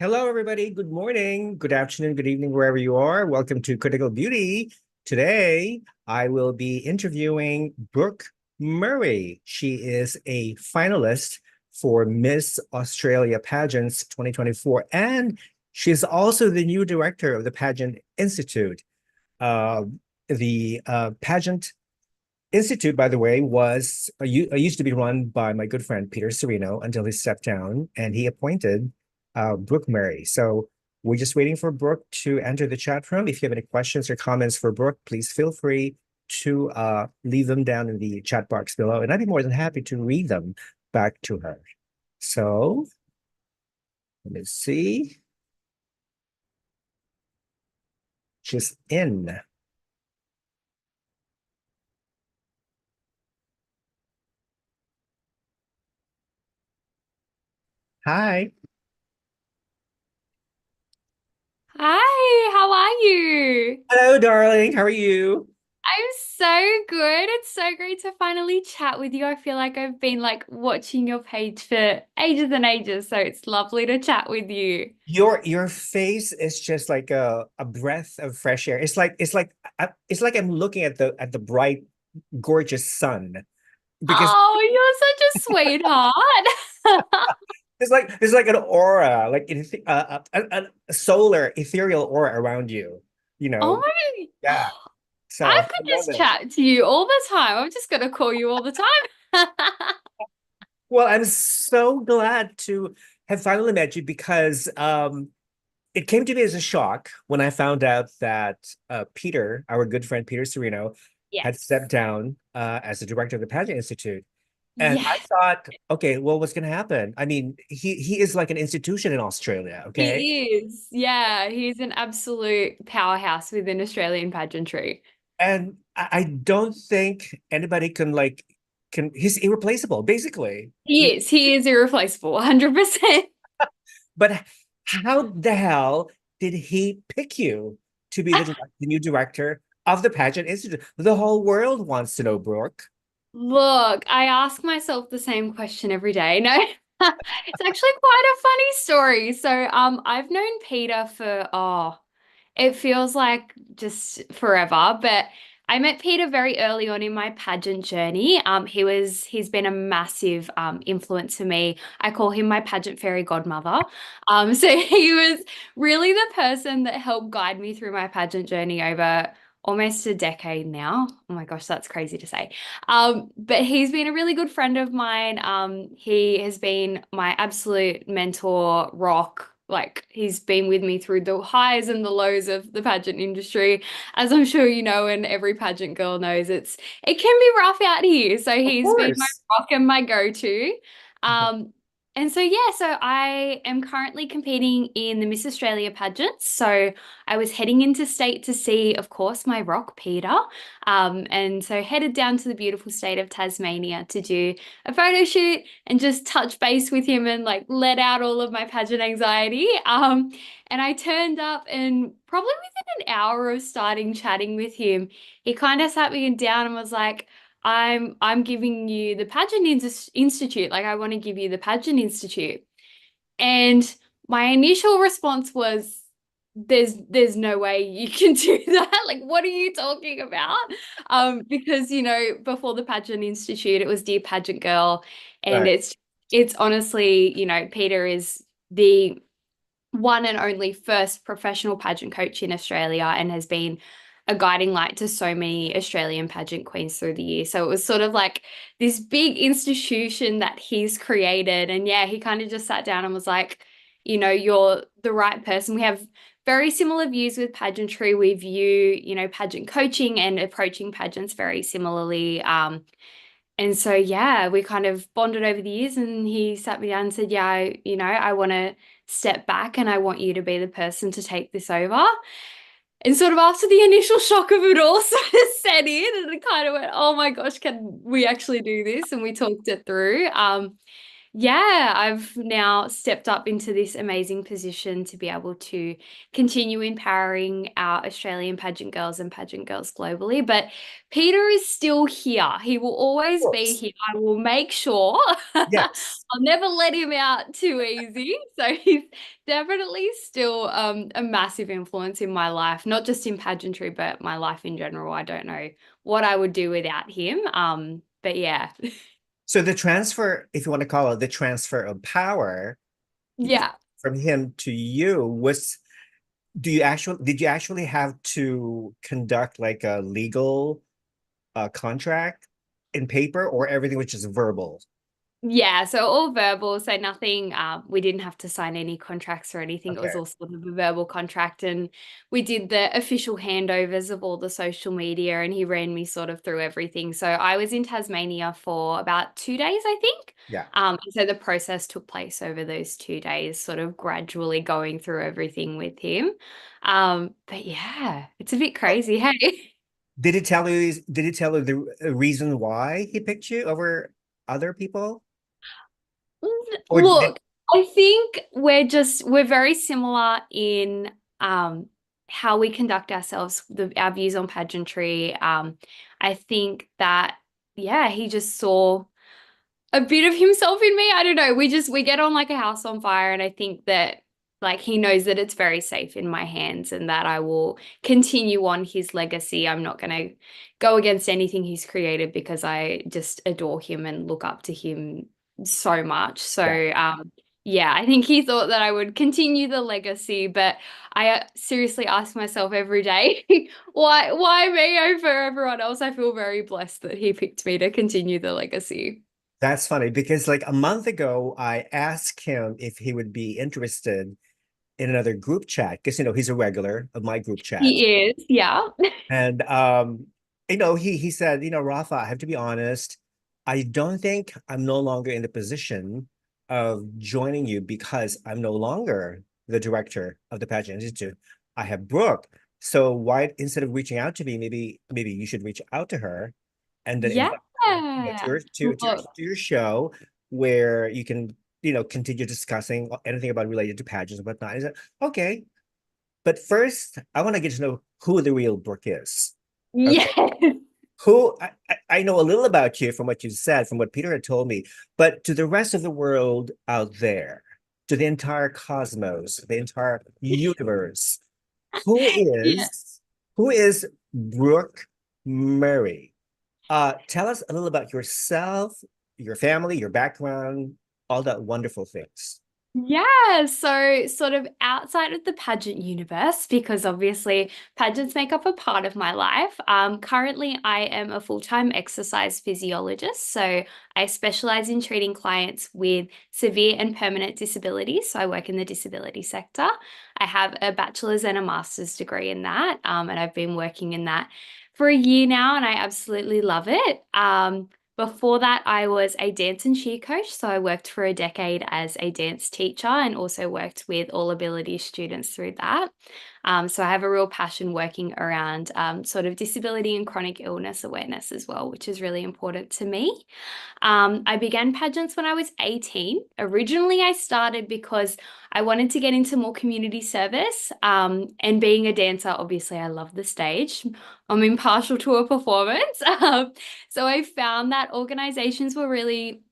Hello, everybody. Good morning, good afternoon, good evening, wherever you are. Welcome to Critical Beauty. Today, I will be interviewing Brooke Murray. She is a finalist for Miss Australia Pageants 2024, and she's also the new director of the Pageant Institute. Uh, the Pageant Institute, by the way, used to be run by my good friend Peter Sereno until he stepped down, and he appointed Brooke Murray. So we're just waiting for Brooke to enter the chat room. If you have any questions or comments for Brooke, please feel free to leave them down in the chat box below, and I'd be more than happy to read them back to her. So let me see. She's in. Hi. Hi, how are you? Hello, darling. How are you? I'm so good. It's so great to finally chat with you. I feel like I've been watching your page for ages and ages, so it's lovely to chat with you. Your face is just like a breath of fresh air. It's like I'm looking at the bright, gorgeous sun because Oh, you're such a sweetheart. there's like an aura, like a solar ethereal aura around you. You Oh know, my, yeah. So I I could love just it. chat to you all the time. I'm just gonna call you all the time. Well, I'm so glad to have finally met you because it came to me as a shock when I found out that Peter, our good friend Peter Sereno, had Yes. stepped down as the director of the Pageant Institute. And I Yes, thought, okay, well, what's going to happen? I mean, he is like an institution in Australia, okay? he is. Yeah, he's an absolute powerhouse within Australian pageantry. And I don't think anybody he's irreplaceable, basically. He is irreplaceable, 100%. But how the hell did he pick you to be the new director of the Pageant Institute? The whole world wants to know, Brooke. Look, I ask myself the same question every day. No, it's actually quite a funny story. So, I've known Peter for, it feels like just forever, but I met Peter very early on in my pageant journey. He's been a massive influence for me. I call him my pageant fairy godmother. So he was really the person that helped guide me through my pageant journey over almost a decade now. Oh my gosh, that's crazy to say. But he's been a really good friend of mine. He has been my absolute mentor, rock. Like he's been with me through the highs and the lows of the pageant industry. As I'm sure you know, and every pageant girl knows, it can be rough out here. So Of he's been my course. rock and my go-to. Um, and so yeah, so I am currently competing in the Miss Australia pageants. So I was heading into state to see, of course, my rock, Peter. And so headed down to the beautiful state of Tasmania to do a photo shoot and just touch base with him and like let out all of my pageant anxiety. And I turned up and probably within an hour of starting chatting with him, he kind of sat me down and was like, I'm giving you the Institute. Like I want to give you the Pageant Institute. And my initial response was, there's no way you can do that. Like, what are you talking about? Because before the Pageant Institute, it was Dear Pageant Girl, and Right. it's honestly, Peter is the one and only first professional pageant coach in Australia and has been a guiding light to so many Australian pageant queens through the years. So it was sort of like this big institution that he's created. And yeah, he kind of just sat down and was like, you're the right person. We have very similar views with pageantry. We view, pageant coaching and approaching pageants very similarly. And so, yeah, we kind of bonded over the years, and he sat me down and said, yeah, I want to step back and I want you to be the person to take this over. And sort of after the initial shock of it all sort of set in, and it kind of went, oh my gosh, can we actually do this? And we talked it through. Yeah, I've now stepped up into this amazing position to be able to continue empowering our Australian pageant girls and pageant girls globally. But Peter is still here. He will Of always be course. here. I will make sure. Yes. I'll never let him out too easy. So he's definitely still a massive influence in my life, not just in pageantry, but my life in general. I don't know what I would do without him. But yeah. So the transfer, if you want to call it the transfer of power Yeah. from him to you was, did you actually have to conduct like a legal contract in paper, or everything was just verbal? Yeah, so all verbal, so nothing, we didn't have to sign any contracts or anything. It was Okay. all sort of a verbal contract. And we did the official handovers of all the social media, and he ran me sort of through everything. So I was in Tasmania for about 2 days, I think. Yeah. And so the process took place over those 2 days, sort of gradually going through everything with him. But yeah, it's a bit Oh, crazy, hey? did he tell you the reason why he picked you over other people? Or did, Look, I think we're very similar in how we conduct ourselves, our views on pageantry. I think that yeah, he just saw a bit of himself in me. I don't know. We get on like a house on fire, and I think that like he knows that it's very safe in my hands and that I will continue on his legacy. I'm not going to go against anything he's created because I just adore him and look up to him so much. yeah. So yeah, I think he thought that I would continue the legacy, but I seriously ask myself every day, why me over everyone else? I feel very blessed that he picked me to continue the legacy. That's funny because like a month ago, I asked him if he would be interested in another group chat because he's a regular of my group chat. He is, yeah. And he said, Rafa, I have to be honest, I don't think I'm no longer in the position of joining you because I'm no longer the director of the Pageant Institute. I have Brooke. So why, instead of reaching out to me, maybe you should reach out to her and then Yeah. invite her Look, to your show where you can, continue discussing anything about related to pageants and whatnot. I said, okay. But first, I want to get to know who the real Brooke is. Okay. yes. I know a little about you from what you said, from what Peter had told me, but to the rest of the world out there, to the entire cosmos, the entire universe, who Yeah. is who is Brooke Murray? Tell us a little about yourself, your family, your background, all that wonderful things. Yeah, so sort of outside of the pageant universe, because obviously pageants make up a part of my life. Currently, I am a full-time exercise physiologist, so I specialize in treating clients with severe and permanent disabilities. So I work in the disability sector. I have a bachelor's and a master's degree in that, and I've been working in that for a year now, and I absolutely love it. Before that, I was a dance and cheer coach. So I worked for a decade as a dance teacher and also worked with all ability students through that. So I have a real passion working around sort of disability and chronic illness awareness as well, which is really important to me. I began pageants when I was 18. Originally, I started because I wanted to get into more community service. And being a dancer, obviously, I love the stage. I'm impartial to a performance. So I found that organizations were really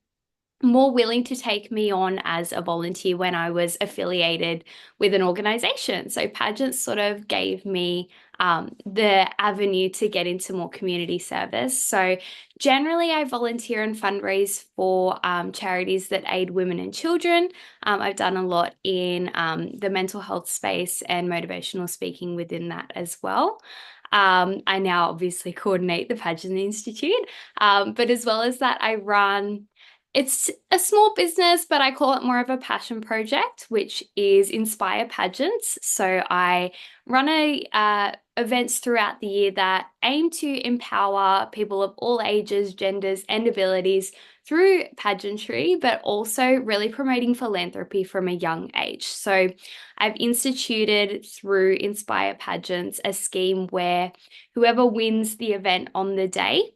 more willing to take me on as a volunteer when I was affiliated with an organization. So pageants sort of gave me the avenue to get into more community service. So generally, I volunteer and fundraise for charities that aid women and children. I've done a lot in the mental health space and motivational speaking within that as well. I now obviously coordinate the Pageant Institute, but as well as that, I run it's a small business, but I call it more of a passion project, which is Inspire Pageants. So I run events throughout the year that aim to empower people of all ages, genders, and abilities through pageantry, but also really promoting philanthropy from a young age. So I've instituted through Inspire Pageants a scheme where whoever wins the event on the day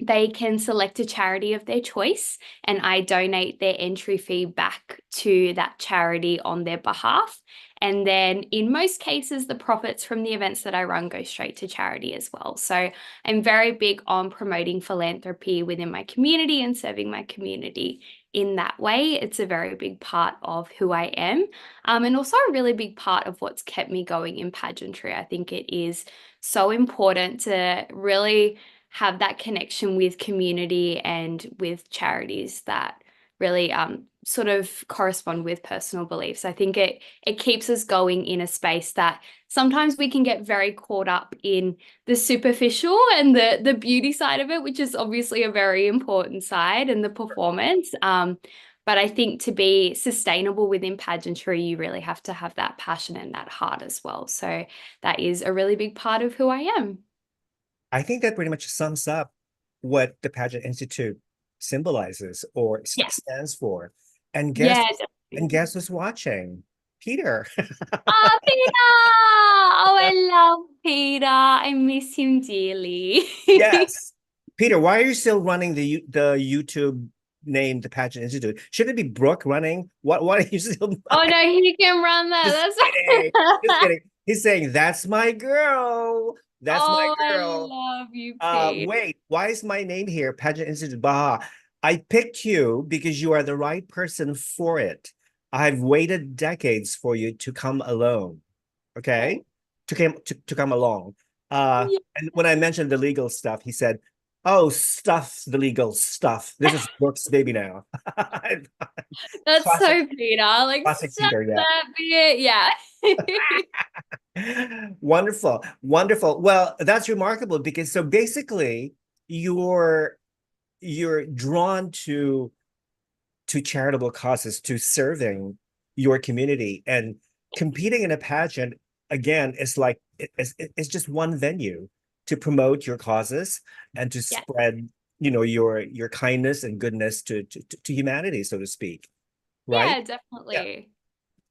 they can select a charity of their choice, and I donate their entry fee back to that charity on their behalf. And then in most cases, the profits from the events that I run go straight to charity as well. So I'm very big on promoting philanthropy within my community and serving my community in that way. It's a very big part of who I am, and also a really big part of what's kept me going in pageantry. I think it is so important to really have that connection with community and with charities that really sort of correspond with personal beliefs. I think it keeps us going in a space that sometimes we can get very caught up in the superficial and the beauty side of it, which is obviously a very important side, and the performance. But I think to be sustainable within pageantry, you really have to have that passion and that heart as well. So that is a really big part of who I am. I think that pretty much sums up what the Pageant Institute symbolizes or Yeah. stands for. And Yeah, and definitely. guess who's watching? Peter. Oh, Peter! Oh, I love Peter. I miss him dearly. Yes. Peter, why are you still running the YouTube name, the Pageant Institute? Should it be Brooke running? What are you still Oh no, he can run just that. kidding. Just That's kidding. He's saying, that's my girl. That's my Oh, I girl. love you, Peter. Wait, why is my name here? Pageant Institute. Baha. I picked you because you are the right person for it. I've waited decades for you to come alone. Okay? Oh, To come along. yeah. And when I mentioned the legal stuff, he said, "Oh, stuff, the legal stuff. This is Brooks' baby now." That's Classic, so Peter. Like, classic shut Peter, yeah. that bit. Yeah. Wonderful, wonderful. Well, that's remarkable because so basically you're you're drawn to charitable causes, to serving your community, and competing in a pageant again is like it's just one venue to promote your causes and to Yeah. spread, your kindness and goodness to humanity, so to speak, right? Yeah, Yeah. definitely.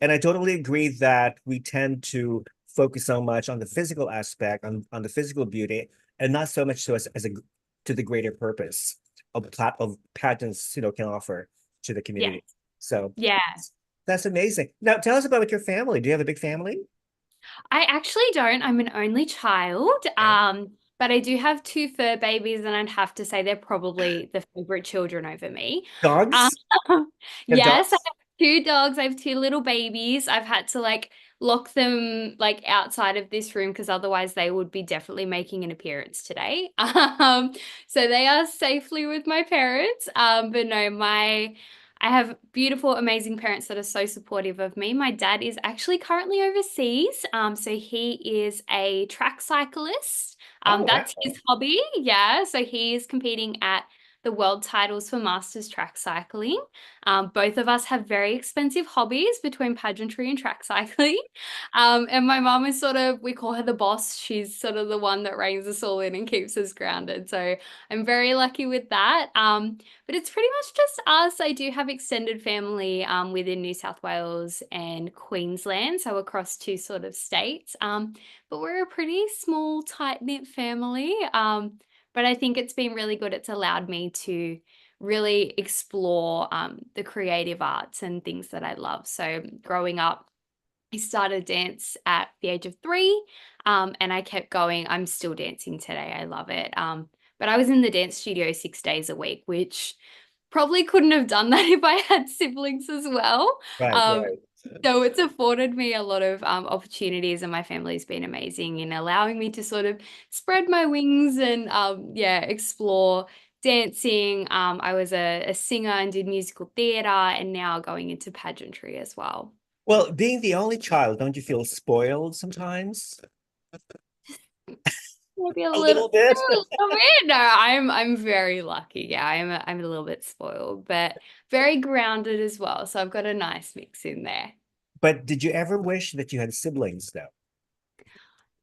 And I totally agree that we tend to focus so much on the physical aspect, on the physical beauty, and not so much as a to the greater purpose of pageants, can offer to the Yeah. community. So Yeah. that's amazing. Now tell us about your family. Do you have a big family? I actually don't. I'm an only child. Okay. But I do have two fur babies, and I'd have to say they're probably the favorite children over me. Um, Dogs? You have yes, I dogs? have two dogs. I have two little babies. I've had to like lock them like outside of this room because otherwise they would be definitely making an appearance today. So they are safely with my parents. But no, I have beautiful, amazing parents that are so supportive of me. My dad is actually currently overseas. So he is a track cyclist. Oh, That's wow. his hobby. Yeah. So he is competing at the world titles for masters track cycling. Both of us have very expensive hobbies between pageantry and track cycling. And my mom is sort of, we call her the boss. She's sort of the one that reins us all in and keeps us grounded. So I'm very lucky with that. But it's pretty much just us. I do have extended family within New South Wales and Queensland, so across two sort of states. But we're a pretty small, tight-knit family. But I think it's been really good. It's allowed me to really explore the creative arts and things that I love. So growing up, I started dance at the age of 3, and I kept going. I'm still dancing today. I love it. But I was in the dance studio 6 days a week, which probably couldn't have done that if I had siblings as well. Right, Um, right. so it's afforded me a lot of opportunities, and my family's been amazing in allowing me to sort of spread my wings and yeah, explore dancing. I was a singer and did musical theatre, and now going into pageantry as well. Well, being the only child, don't you feel spoiled sometimes? Maybe A little bit. a little bit. No, I'm very lucky. Yeah, I'm a little bit spoiled, but very grounded as well. So I've got a nice mix in there. But did you ever wish that you had siblings, though?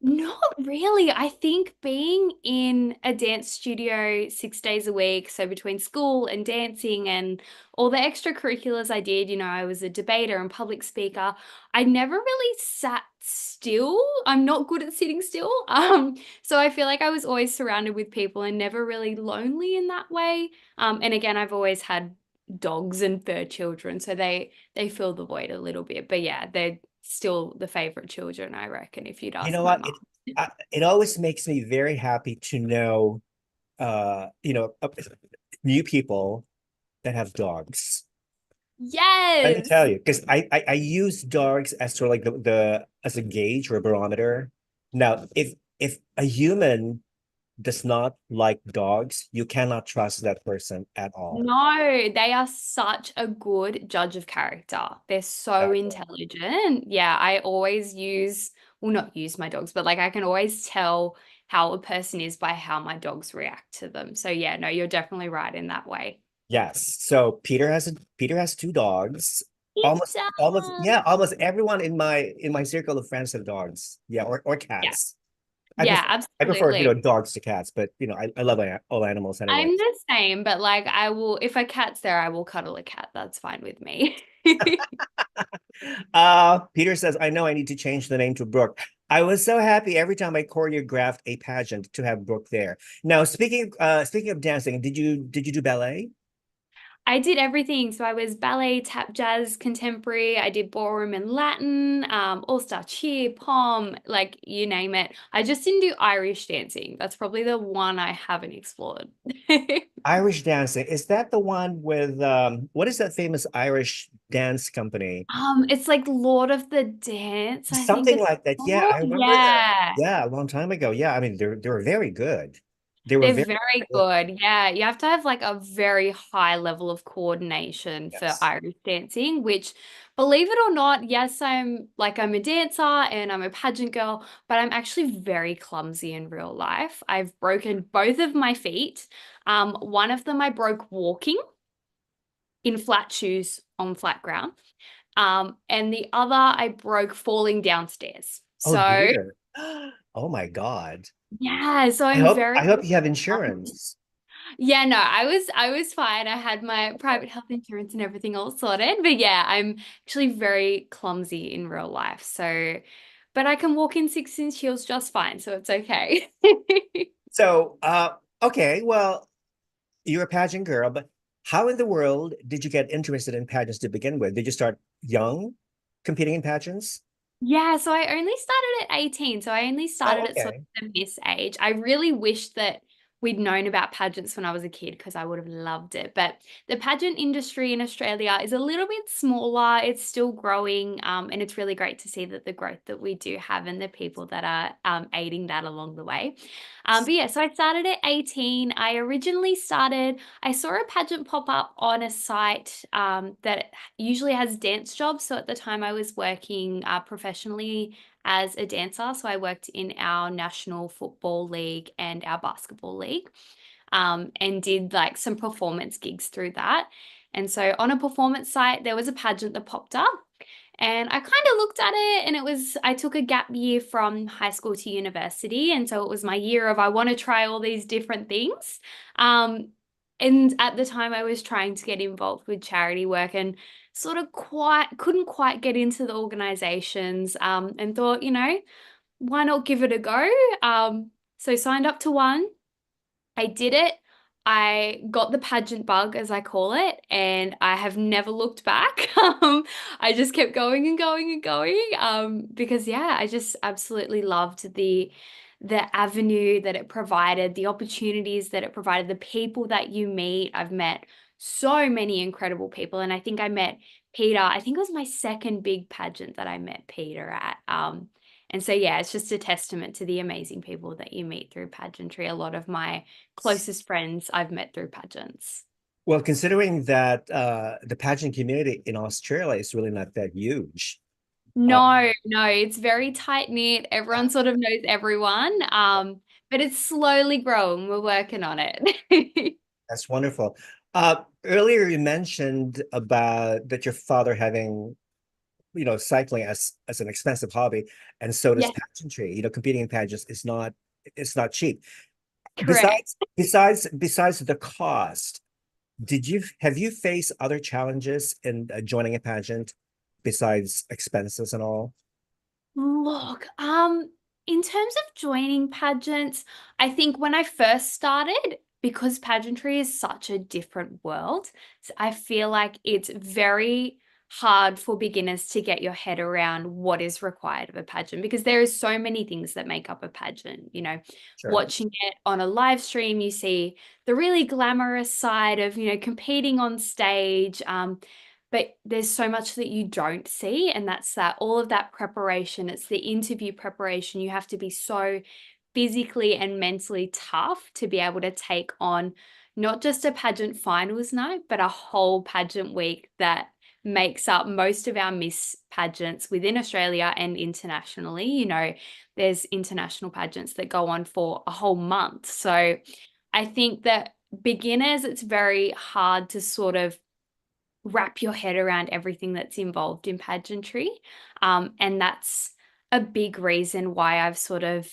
Not really. I think being in a dance studio 6 days a week, so between school and dancing and all the extracurriculars I did, I was a debater and public speaker. I never really sat still. I'm not good at sitting still. So I feel like I was always surrounded with people and never really lonely in that way. And again, I've always had dogs and fur children, so they fill the void a little bit. But yeah, they're still the favorite children, I reckon, if you'd You ask know my what? mom. It always makes me very happy to know, new people that have dogs. Let me tell Yes. you, because I use dogs as sort of like the as a gauge or a barometer. Now, if a human does not like dogs, you cannot trust that person at all. No, they are such a good judge of character. They're so Exactly. intelligent. Yeah, I always use, well, not use my dogs, but like I can always tell how a person is by how my dogs react to them. So yeah, no, you're definitely right in that way. Yes. So Peter has two dogs. He Almost does. yeah, almost everyone in my circle of friends have dogs. Yeah, or Yeah, cats. yeah, I prefer, absolutely. dogs to cats, but I love all animals anyway. I'm the same, but like I will, if a cat's there, I will cuddle a cat. That's fine with me. Peter says, I know I need to change the name to Brooke. I was so happy every time I choreographed a pageant to have Brooke there. Now, speaking of dancing, did you do ballet? I did everything. So I was ballet, tap, jazz, contemporary. I did ballroom and Latin, all-star cheer, pom, like you name it. I just didn't do Irish dancing. That's probably the one I haven't explored. Irish dancing. Is that the one with what is that famous Irish dance company? It's like Lord of the Dance, I think Something it's like that. Yeah, I called. remember them. Yeah. Yeah, a long time ago. Yeah, I mean they were very good. They were They're very very good. good. Yeah, you have to have like a very high level of coordination for Yes. Irish dancing, which, believe it or not, yes, I'm a dancer and I'm a pageant girl, but I'm actually very clumsy in real life. I've broken both of my feet. One of them I broke walking in flat shoes on flat ground. And the other I broke falling downstairs. Oh So dear. Oh my God. yeah, so I'm I very hope you have insurance. Yeah, no, I was fine. I had my private health insurance and everything all sorted. But yeah, I'm actually very clumsy in real life. So, but I can walk in 6-inch heels just fine, so it's okay. So, okay, well, you're a pageant girl, but how in the world did you get interested in pageants to begin with? Did you start young competing in pageants? Yeah, so I only started at 18. So I only Oh, started at sort okay. of the miss age. I really wish that we'd known about pageants when I was a kid because I would have loved it. But the pageant industry in Australia is a little bit smaller. It's still growing. And it's really great to see that the growth that we do have and the people that are aiding that along the way. But yeah, so I started at 18. I saw a pageant pop up on a site that usually has dance jobs. So at the time I was working professionally as a dancer. So I worked in our national football league and our basketball league, and did like some performance gigs through that. And so on a performance site, there was a pageant that popped up. And I kind of looked at it, and I took a gap year from high school to university. And so it was my year of, I want to try all these different things. Um, and at the time, I was trying to get involved with charity work and sort of couldn't quite get into the organizations, and thought, why not give it a go? So signed up to one. I did it. I got the pageant bug, as I call it, and I have never looked back. I just kept going and going and going, because yeah, I just absolutely loved the avenue that it provided, the opportunities that it provided, the people that you meet. I've met so many incredible people, and I think I met Peter. I think it was my second big pageant that I met Peter at. And so, yeah, it's just a testament to the amazing people that you meet through pageantry. A lot of my closest friends I've met through pageants. Well, considering that the pageant community in Australia is really not that huge. Uh, No, no, it's very tight knit. Everyone sort of knows everyone. But it's slowly growing. We're working on it. that's wonderful. Earlier you mentioned about that your father having cycling as an expensive hobby, and so does Yeah, pageantry. Competing in pageants is not it's not cheap. correct. Besides the cost, have you faced other challenges in joining a pageant besides expenses and all? Look, in terms of joining pageants, I think when I first started, because pageantry is such a different world, I feel like it's very hard for beginners to get your head around what is required of a pageant because there is so many things that make up a pageant. Sure. Watching it on a live stream, you see the really glamorous side of, competing on stage. But there's so much that you don't see, and that's that all of that preparation. It's the interview preparation. You have to be so physically and mentally tough to be able to take on not just a pageant finals night, but a whole pageant week that makes up most of our Miss pageants within Australia and internationally. There's international pageants that go on for a whole month. So I think that beginners, it's very hard to sort of wrap your head around everything that's involved in pageantry. And that's a big reason why I've sort of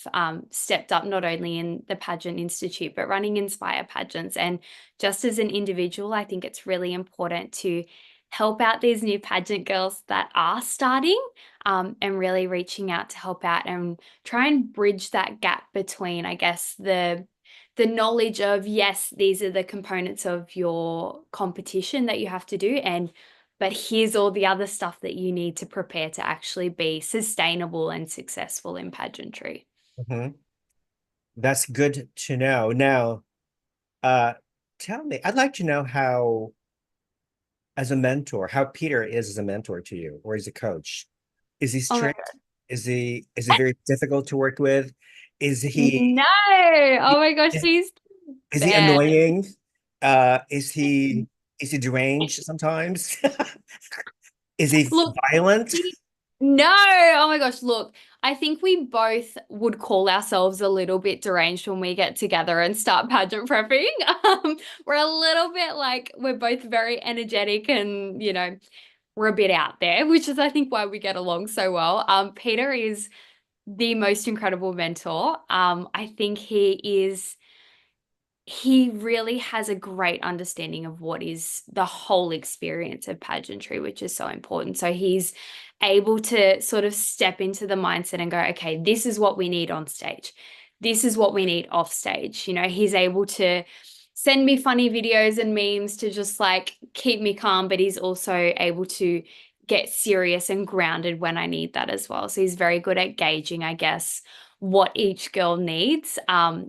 stepped up not only in the Pageant Institute, but running Inspire Pageants. And just as an individual, I think it's really important to help out these new pageant girls that are starting and really reaching out to help out and try and bridge that gap between, I guess, the knowledge of, yes, these are the components of your competition that you have to do, but here's all the other stuff that you need to prepare to actually be sustainable and successful in pageantry. Mhm. That's good to know. Now, tell me, I'd like to know as a mentor, how Peter is as a mentor to you or as a coach. Is he Oh my strict? Is he very difficult to work with? Is he No. Oh my gosh, is, she's is he bad. annoying? Is he deranged sometimes? Is he Look, violent? no. Oh my gosh, look, I think we both would call ourselves a little bit deranged when we get together and start pageant prepping. We're a little bit like, we're both very energetic and, we're a bit out there, which is, I think, why we get along so well. Peter is the most incredible mentor. I think he really has a great understanding of what is the whole experience of pageantry, which is so important. So he's able to sort of step into the mindset and go, okay, this is what we need on stage. This is what we need off stage. He's able to send me funny videos and memes to just like keep me calm, but he's also able to get serious and grounded when I need that as well. So he's very good at gauging, I guess, what each girl needs,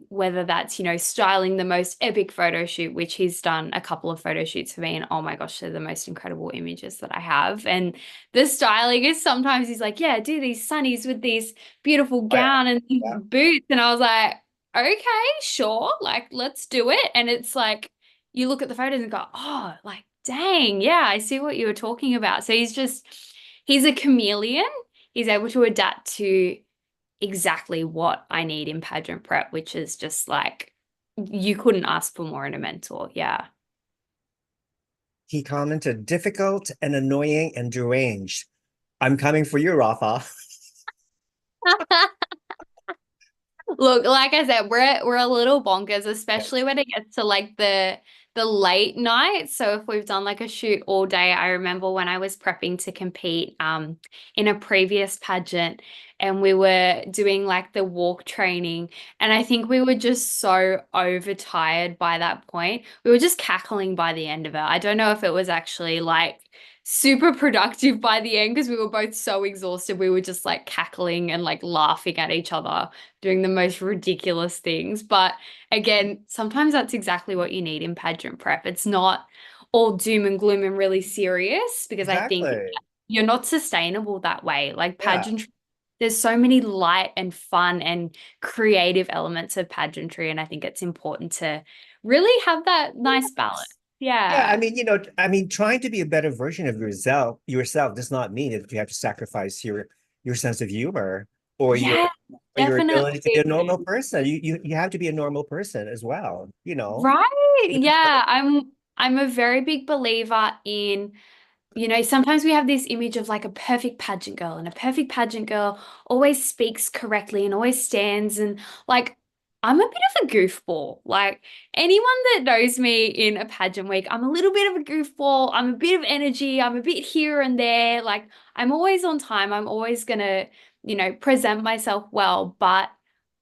whether that's, styling the most epic photo shoot, which he's done a couple of photo shoots for me. And oh my gosh, they're the most incredible images that I have. And the styling is sometimes he's like, yeah, do these sunnies with these beautiful Oh, yeah. gown and these Yeah. boots. And I was like, okay, sure. Like, let's do it. And it's like, you look at the photos and go, oh, like, dang, yeah, I see what you were talking about. So he's a chameleon. He's able to adapt to exactly what I need in pageant prep, which is just like you couldn't ask for more in a mentor. Yeah. He commented, difficult and annoying and deranged. I'm coming for you, Rafa. Look, like I said, we're a little bonkers, especially when it gets to like the late night. So if we've done like a shoot all day, I remember when I was prepping to compete in a previous pageant and we were doing like the walk training and I think we were just so overtired by that point. We were just cackling by the end of it. I don't know if it was actually like super productive by the end because we were both so exhausted. We were just like cackling and like laughing at each other doing the most ridiculous things. But again, sometimes that's exactly what you need in pageant prep. It's not all doom and gloom and really serious because I think Exactly. you're not sustainable that way. Like Yeah. pageantry, there's so many light and fun and creative elements of pageantry. And I think it's important to really have that nice balance. Yeah, I Yeah. mean, trying to be a better version of yourself does not mean that you have to sacrifice your sense of humor or Yeah, your ability to be a normal definitely. person. You have to be a normal person as well. Right. Yeah, I'm a very big believer in sometimes we have this image of like a perfect pageant girl, and a perfect pageant girl always speaks correctly and always stands. And like, I'm a bit of a goofball. Like, anyone that knows me in a pageant week, I'm a little bit of a goofball. I'm a bit of energy. I'm a bit here and there. Like, I'm always on time. I'm always gonna, present myself well, but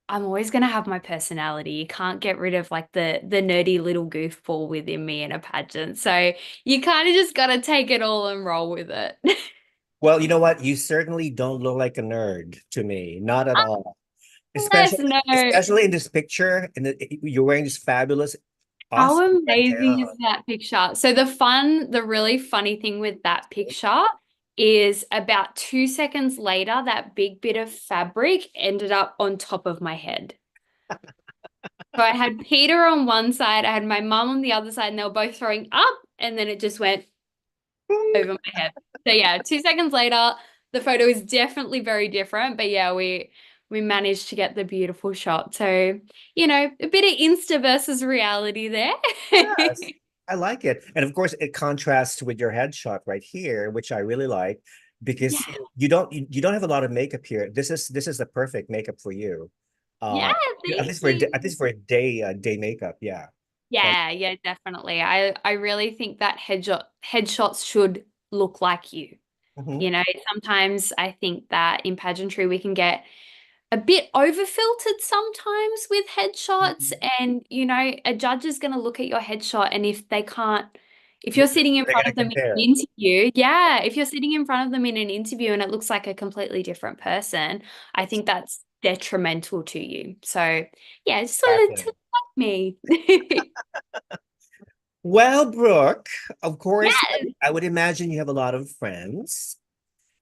I'm always going to have my personality. You can't get rid of like the nerdy little goofball within me in a pageant. So you kind of just got to take it all and roll with it. Well, you know what? You certainly don't look like a nerd to me, not at all. Unless, Especially, no, especially in this picture, and you're wearing this fabulous, how awesome red amazing is gown. that picture? So the really funny thing with that picture is about 2 seconds later, that big bit of fabric ended up on top of my head. So I had Peter on one side, I had my mum on the other side, and they were both throwing up, and then it just went over my head. So yeah, 2 seconds later, the photo is definitely very different. But yeah, we managed to get the beautiful shot. So, a bit of Insta versus reality there. Yes, I like it. And of course, it contrasts with your headshot right here, which I really like because Yeah, you don't have a lot of makeup here. This is the perfect makeup for you. yeah, Uh, at thank least at you. least for a day makeup. Yeah. Like, Yeah, yeah, definitely. I really think that headshots should look like you. mhm. Sometimes I think that in pageantry we can get a bit over filtered sometimes with headshots, Mhm. and a judge is going to look at your headshot, and if you're sitting in They're front gonna of them in an compare. interview, yeah, if you're sitting in front of them in an interview and it looks like a completely different person, I think that's detrimental to you. So yeah, just wanted to Exactly. like me. Well, Brooke, of course, Yes. I would imagine you have a lot of friends.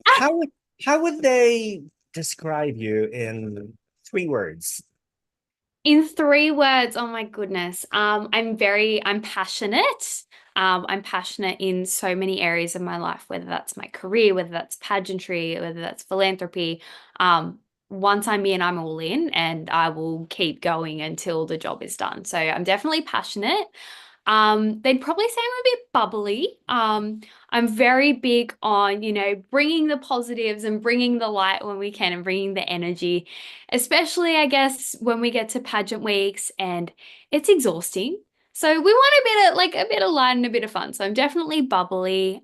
How would how would they describe you in 3 words? In 3 words, oh my goodness. I'm passionate. I'm passionate in so many areas of my life, whether that's my career, whether that's pageantry, whether that's philanthropy. Once I'm in, I'm all in, and I will keep going until the job is done. So I'm definitely passionate. They'd probably say I'm a bit bubbly. I'm very big on, bringing the positives and bringing the light when we can and bringing the energy, especially, I guess, when we get to pageant weeks and it's exhausting. So we want a bit of light and a bit of fun. So I'm definitely bubbly.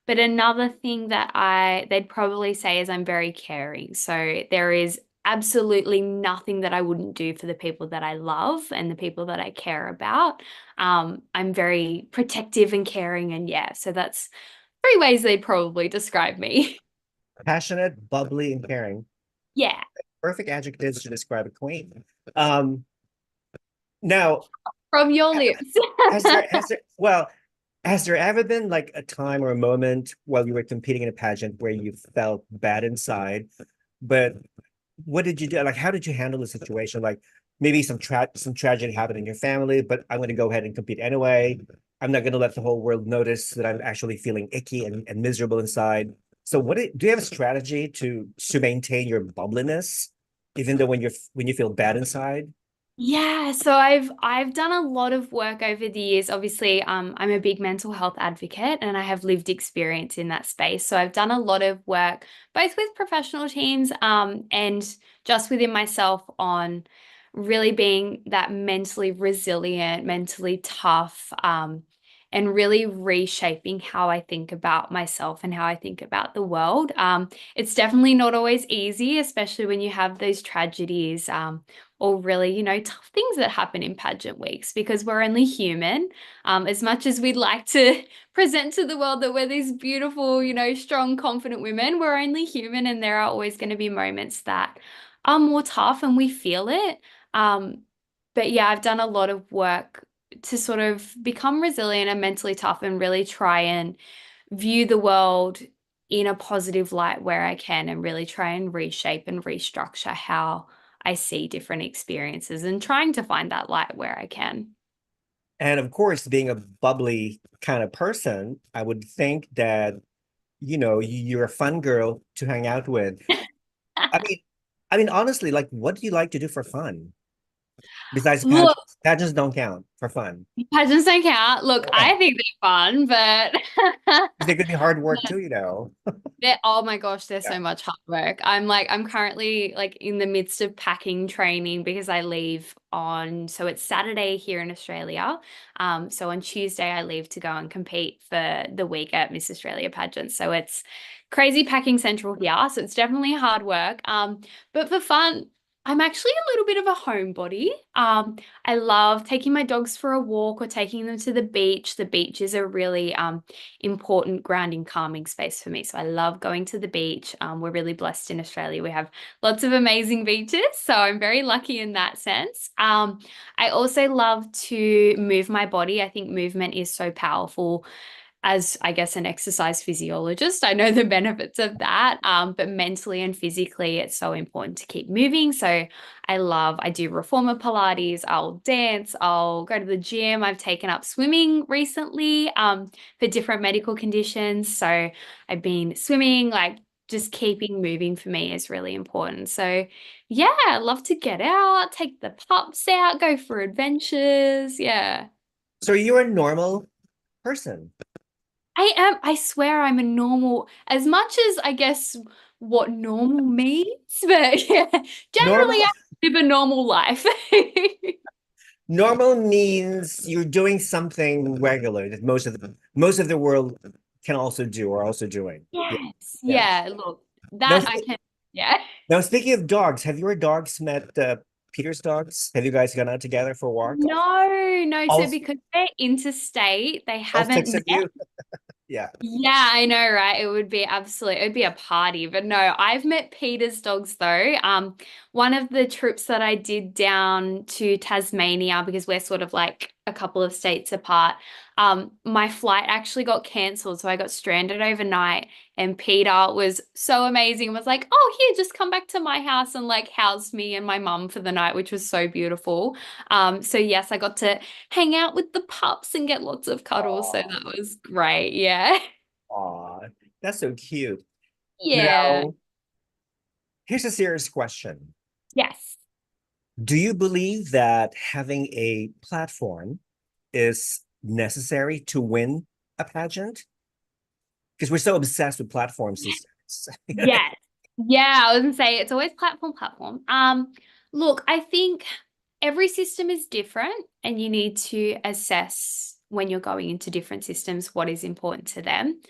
But another thing that they'd probably say is I'm very caring. So there is absolutely nothing that I wouldn't do for the people that I love and the people that I care about. I'm very protective and caring, and yeah, so that's 3 ways they'd probably describe me. Passionate, bubbly, and caring. Yeah, Perfect adjectives to describe a queen. Um, now, from your lips. has there ever been like a time or a moment while you were competing in a pageant where you felt bad inside, but what did you do? Like, how did you handle the situation? Like, maybe some tragedy happened in your family, but I'm going to go ahead and compete anyway. I'm not going to let the whole world notice that I'm actually feeling icky and miserable inside. So, do you have a strategy to maintain your bubbliness, even though when you feel bad inside? Yeah, so I've done a lot of work over the years. Obviously, I'm a big mental health advocate and I have lived experience in that space. So I've done a lot of work both with professional teams and just within myself on really being that mentally resilient, mentally tough, and really reshaping how I think about myself and how I think about the world. It's definitely not always easy, especially when you have those tragedies. Or really, tough things that happen in pageant weeks because we're only human. As much as we'd like to present to the world that we're these beautiful, strong, confident women, we're only human, and there are always going to be moments that are more tough and we feel it. Um, but yeah, I've done a lot of work to sort of become resilient and mentally tough and really try and view the world in a positive light where I can and really try and reshape and restructure how I see different experiences and trying to find that light where I can. And of course, being a bubbly kind of person, I would think that, you're a fun girl to hang out with. I mean, honestly, like, what do you like to do for fun? Besides Look, pageants, pageants don't count for fun. pageants don't count. Look, Yeah. I think they're fun, but They could be hard work too, you know. oh my gosh, they're Yeah. so much hard work. I'm currently like in the midst of packing training because I leave on, so it's Saturday here in Australia. So on Tuesday I leave to go and compete for the week at Miss Australia pageant. So it's crazy packing central here. So it's definitely hard work. But for fun, I'm actually a little bit of a homebody. I love taking my dogs for a walk or taking them to the beach. The beach is a really important grounding, calming space for me. So I love going to the beach. We're really blessed in Australia. We have lots of amazing beaches. So I'm very lucky in that sense. I also love to move my body. I think movement is so powerful as I guess an exercise physiologist. I know the benefits of that, but mentally and physically, it's so important to keep moving. So I do reformer Pilates, I'll dance, I'll go to the gym. I've taken up swimming recently for different medical conditions. So I've been swimming, like just keeping moving for me is really important. So yeah, I love to get out, take the pups out, go for adventures. Yeah. So you're a normal person. I am, I swear I'm a normal, as much as I guess what normal means, but yeah, generally Normal I live a normal life. normal means you're doing something regular that most of the world can also do or also doing. Yeah. Yes. Yeah. Yeah, look, Now, that I can, yeah. now speaking of dogs, have your dogs met Peter's dogs? Have you guys gone out together for a walk? No, no. So All, because they're interstate, they all six haven't of met. you? Yeah. Yeah, I know, right? It would be a party. But no, I've met Peter's dogs though. One of the trips that I did down to Tasmania, because we're sort of like a couple of states apart, my flight actually got cancelled. So I got stranded overnight and Peter was so amazing and was like, oh, here, just come back to my house and like housed me and my mum for the night, which was so beautiful. So yes, I got to hang out with the pups and get lots of cuddles. So Aw, that was great. Yeah. aw, that's so cute. Yeah. Now, here's a serious question. Yes. Do you believe that having a platform is necessary to win a pageant? Because we're so obsessed with platforms these days. Yes. Yeah, I was gonna say it's always platform, platform. Look, I think every system is different and you need to assess when you're going into different systems what is important to them.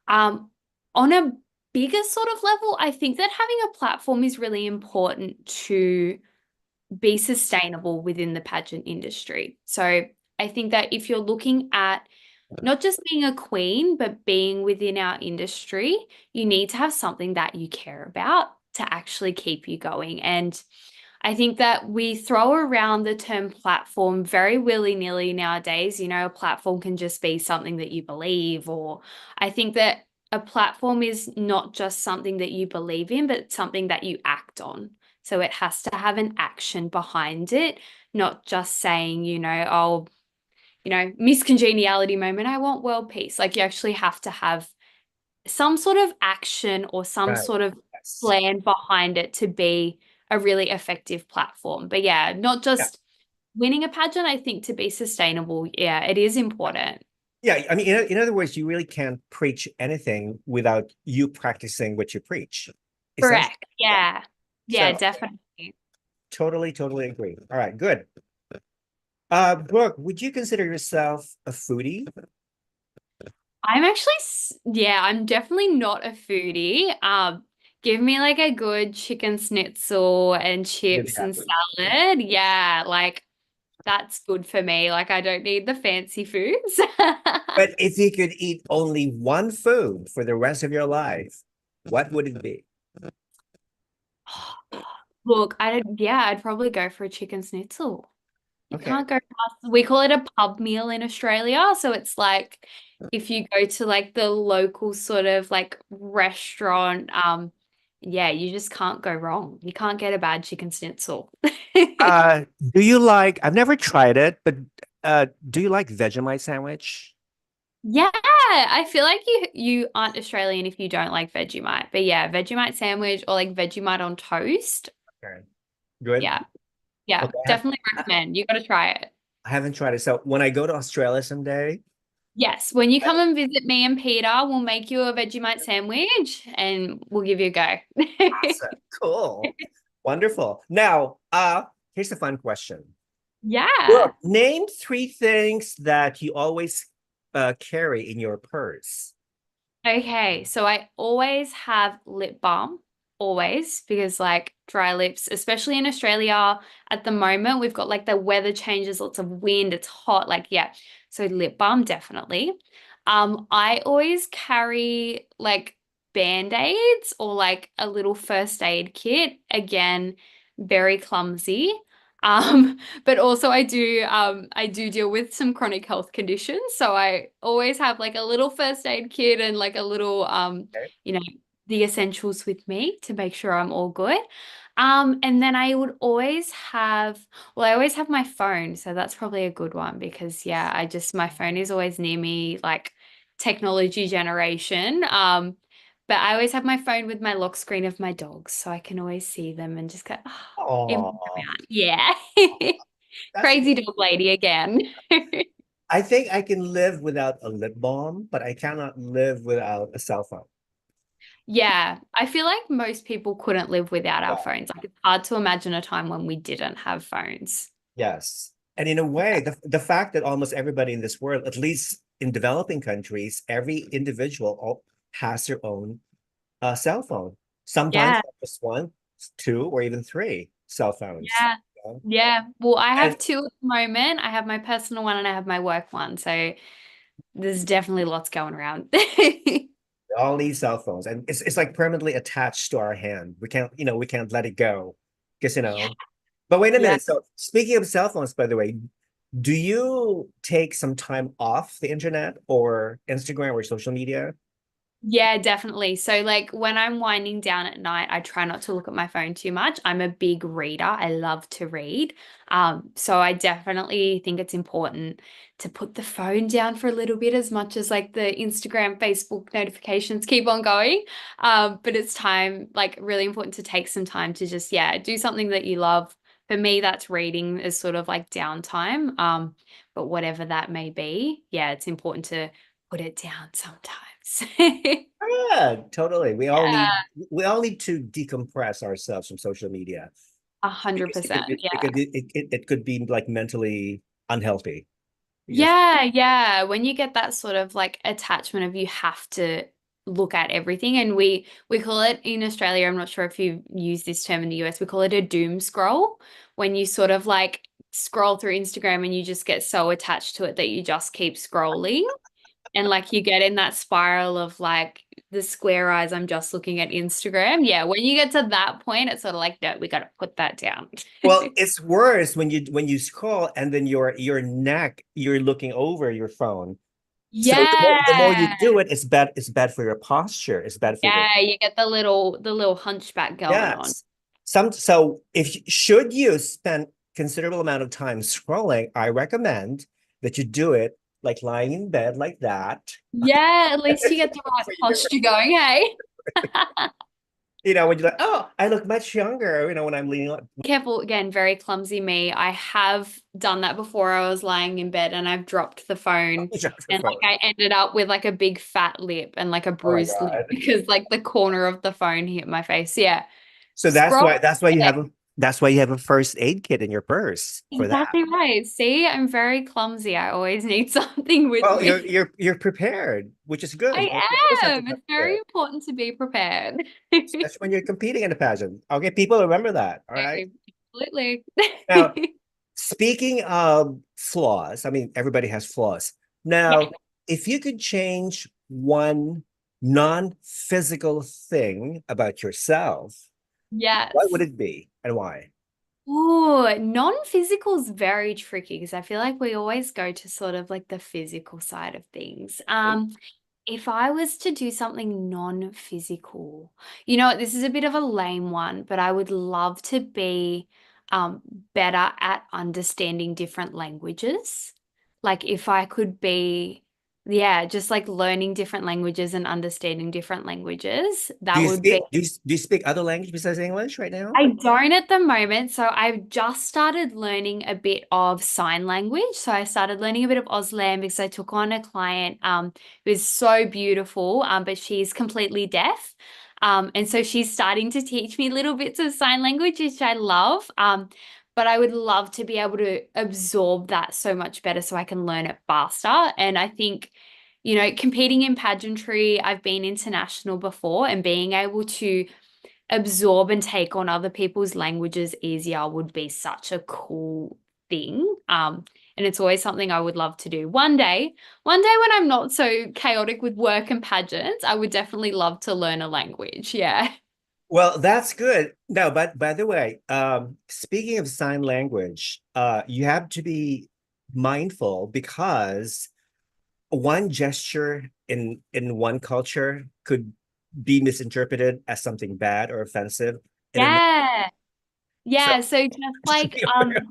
Um, on a bigger sort of level, I think that having a platform is really important to be sustainable within the pageant industry. So I think that if you're looking at not just being a queen, but being within our industry, you need to have something that you care about to actually keep you going. And I think that we throw around the term platform very willy-nilly nowadays. You know, a platform can just be something that you believe, or I think that a platform is not just something that you believe in, but something that you act on. So it has to have an action behind it, not just saying, oh, Miss Congeniality moment, I want world peace. Like you actually have to have some sort of action or some Right. sort of Yes. plan behind it to be a really effective platform. But yeah, not Yeah. just winning a pageant, I think to be sustainable, yeah, it is important. Yeah. I mean, in other words, you really can't preach anything without you practicing what you preach. Essentially. Correct. Yeah. Yeah. Yeah, So definitely. totally agree. All right, good. Brooke, would you consider yourself a foodie? I'm actually, yeah, I'm definitely not a foodie. Give me like a good chicken schnitzel and Good to chips have. and salad. Yeah, like that's good for me. Like I don't need the fancy foods. But if you could eat only one food for the rest of your life, what would it be? Look, yeah, I'd probably go for a chicken schnitzel. You Okay. can't go past, we call it a pub meal in Australia. So it's like if you go to like the local sort of like restaurant, yeah, you just can't go wrong. You can't get a bad chicken schnitzel. Do you like, I've never tried it, but do you like Vegemite sandwich? Yeah, I feel like you aren't Australian if you don't like Vegemite. But yeah, Vegemite sandwich or like Vegemite on toast. Okay. Good. Yeah. Yeah, Okay, definitely recommend. You got to try it. I haven't tried it. So when I go to Australia someday, Yes, when you come and visit me and Peter, we'll make you a Vegemite sandwich and we'll give you a go. awesome, cool, wonderful. Now, here's a fun question. Yeah. Look, name three things that you always carry in your purse. Okay, so I always have lip balm, always, because like dry lips, especially in Australia at the moment, we've got like the weather changes, lots of wind, it's hot, like yeah. So lip balm definitely. I always carry like band-aids or like a little first aid kit. Again, very clumsy. But also I do deal with some chronic health conditions. So I always have like a little first aid kit and like a little Okay. you know, the essentials with me to make sure I'm all good. And then I would always have, well, I always have my phone, so that's probably a good one because yeah, my phone is always near me, like technology generation. But I always have my phone with my lock screen of my dogs, so I can always see them and just go, oh, in Oh, yeah. that's Crazy dog lady again. I think I can live without a lip balm, but I cannot live without a cell phone. Yeah, I feel like most people couldn't live without our Yeah. phones. Like it's hard to imagine a time when we didn't have phones. Yes. And in a way, the fact that almost everybody in this world, at least in developing countries, every individual has their own cell phone. Sometimes Yeah, not just one, two, or even three cell phones. yeah, You know? yeah. Well, I And have two at the moment. I have my personal one and I have my work one. So there's definitely lots going around. all these cell phones, and it's like permanently attached to our hand. We can't let it go because Yeah, But wait a yeah. minute. So speaking of cell phones, by the way, do you take some time off the internet or Instagram or social media? Yeah, definitely. So, like when I'm winding down at night, I try not to look at my phone too much. I'm a big reader. I love to read. So I definitely think it's important to put the phone down for a little bit, as much as like the Instagram, Facebook notifications keep on going. But it's time, like really important to take some time to just, yeah, do something that you love. For me, that's reading is sort of like downtime. But whatever that may be, yeah, it's important to put it down sometimes. Yeah, totally. Yeah, We all need to decompress ourselves from social media a hundred because percent. Yeah. it could be like mentally unhealthy. Yes. Yeah, yeah. When you get that sort of like attachment of you have to look at everything, and we call it in Australia, I'm not sure if you use this term in the US, we call it a doom scroll, when you sort of like scroll through Instagram and you just get so attached to it that you just keep scrolling. And like you get in that spiral of like the square eyes, I'm just looking at Instagram. Yeah, when you get to that point, it's sort of like, no, we got to put that down. Well, it's worse when you scroll and then your neck, you're looking over your phone. So the more you Yeah. do it, it's bad for your posture. It's bad for your Yeah, you get the little hunchback going on. yes. So if should you spend considerable amount of time scrolling, I recommend that you do it like lying in bed like that. Yeah, at least you get the right So posture going, hey? when you're like, oh, I look much younger, when I'm leaning on Careful, again, very clumsy me. I have done that before. I was lying in bed and I've dropped the phone your and like phone. I ended up with like a big fat lip and like a Oh my bruised lip God. because like the corner of the phone hit my face. Yeah. So Scroll. that's why you have a first aid kit in your purse for that. Exactly right. See, I'm very clumsy. I always need something with Well, me. you're prepared, which is good. I You always have to am. be It's very prepared, important to be prepared. especially when you're competing in a pageant. Okay, people remember that. All right. Absolutely. Now, speaking of flaws, I mean, everybody has flaws. Yeah. Now, if you could change one non-physical thing about yourself, what would Yes. it be and why? Oh, non-physical is very tricky because I feel like we always go to sort of like the physical side of things. If I was to do something non-physical, this is a bit of a lame one, but I would love to be um, better at understanding different languages. Like if I could be yeah, just like learning different languages and understanding different languages. Do That you would be. speak do you speak other language besides English right now? I don't at the moment. So I've just started learning a bit of sign language. So I started learning a bit of Auslan because I took on a client who is so beautiful, but she's completely deaf. And so she's starting to teach me little bits of sign language, which I love. But I would love to be able to absorb that so much better so I can learn it faster. And I think, competing in pageantry, I've been international before, and being able to absorb and take on other people's languages easier would be such a cool thing. And it's always something I would love to do. One day when I'm not so chaotic with work and pageants, I would definitely love to learn a language. Yeah. Well, that's good. No, but by the way, speaking of sign language, you have to be mindful because one gesture in one culture could be misinterpreted as something bad or offensive in another. Yeah. So Yeah. So just you should like be aware of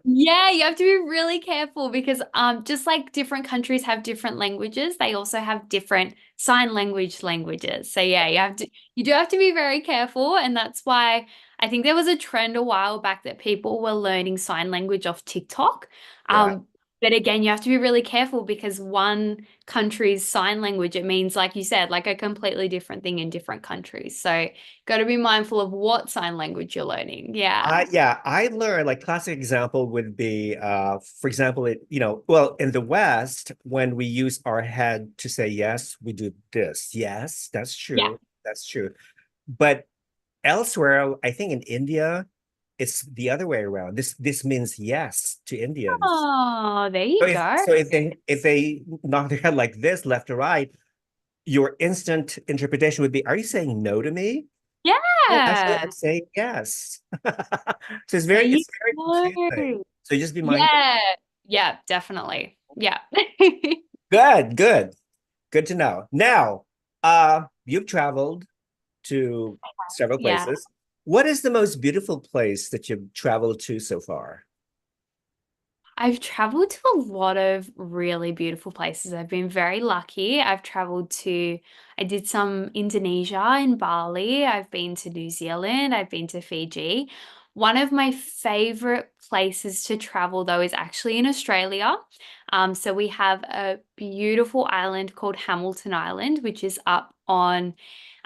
yeah, you have to be really careful because just like different countries have different languages, they also have different sign languages. So yeah, you do have to be very careful, and that's why I think there was a trend a while back that people were learning sign language off TikTok. yeah. But again, you have to be really careful because one country's sign language, it means, like you said, like a completely different thing in different countries. So got to be mindful of what sign language you're learning. Yeah. I learned like classic example would be for example well in the West when we use our head to say yes we do this. Yes, that's Yeah. true. That's true. But elsewhere, I think in India, it's the other way around. This means yes to Indians. Oh, there So you if go. so if they knock their head like this, left or right, your instant interpretation would be, "Are you saying no to me?" No, actually, Yeah. I'm saying yes. So There you it's very confusing. go. So just be mindful. Yeah. Yeah, definitely. Yeah. Good, good, good to know. Now, you've traveled to several Yeah. places. What is the most beautiful place that you've traveled to so far? I've traveled to a lot of really beautiful places. I've been very lucky. I did some Indonesia in Bali. I've been to New Zealand. I've been to Fiji. One of my favorite places to travel, though, is actually in Australia. So we have a beautiful island called Hamilton Island, which is up on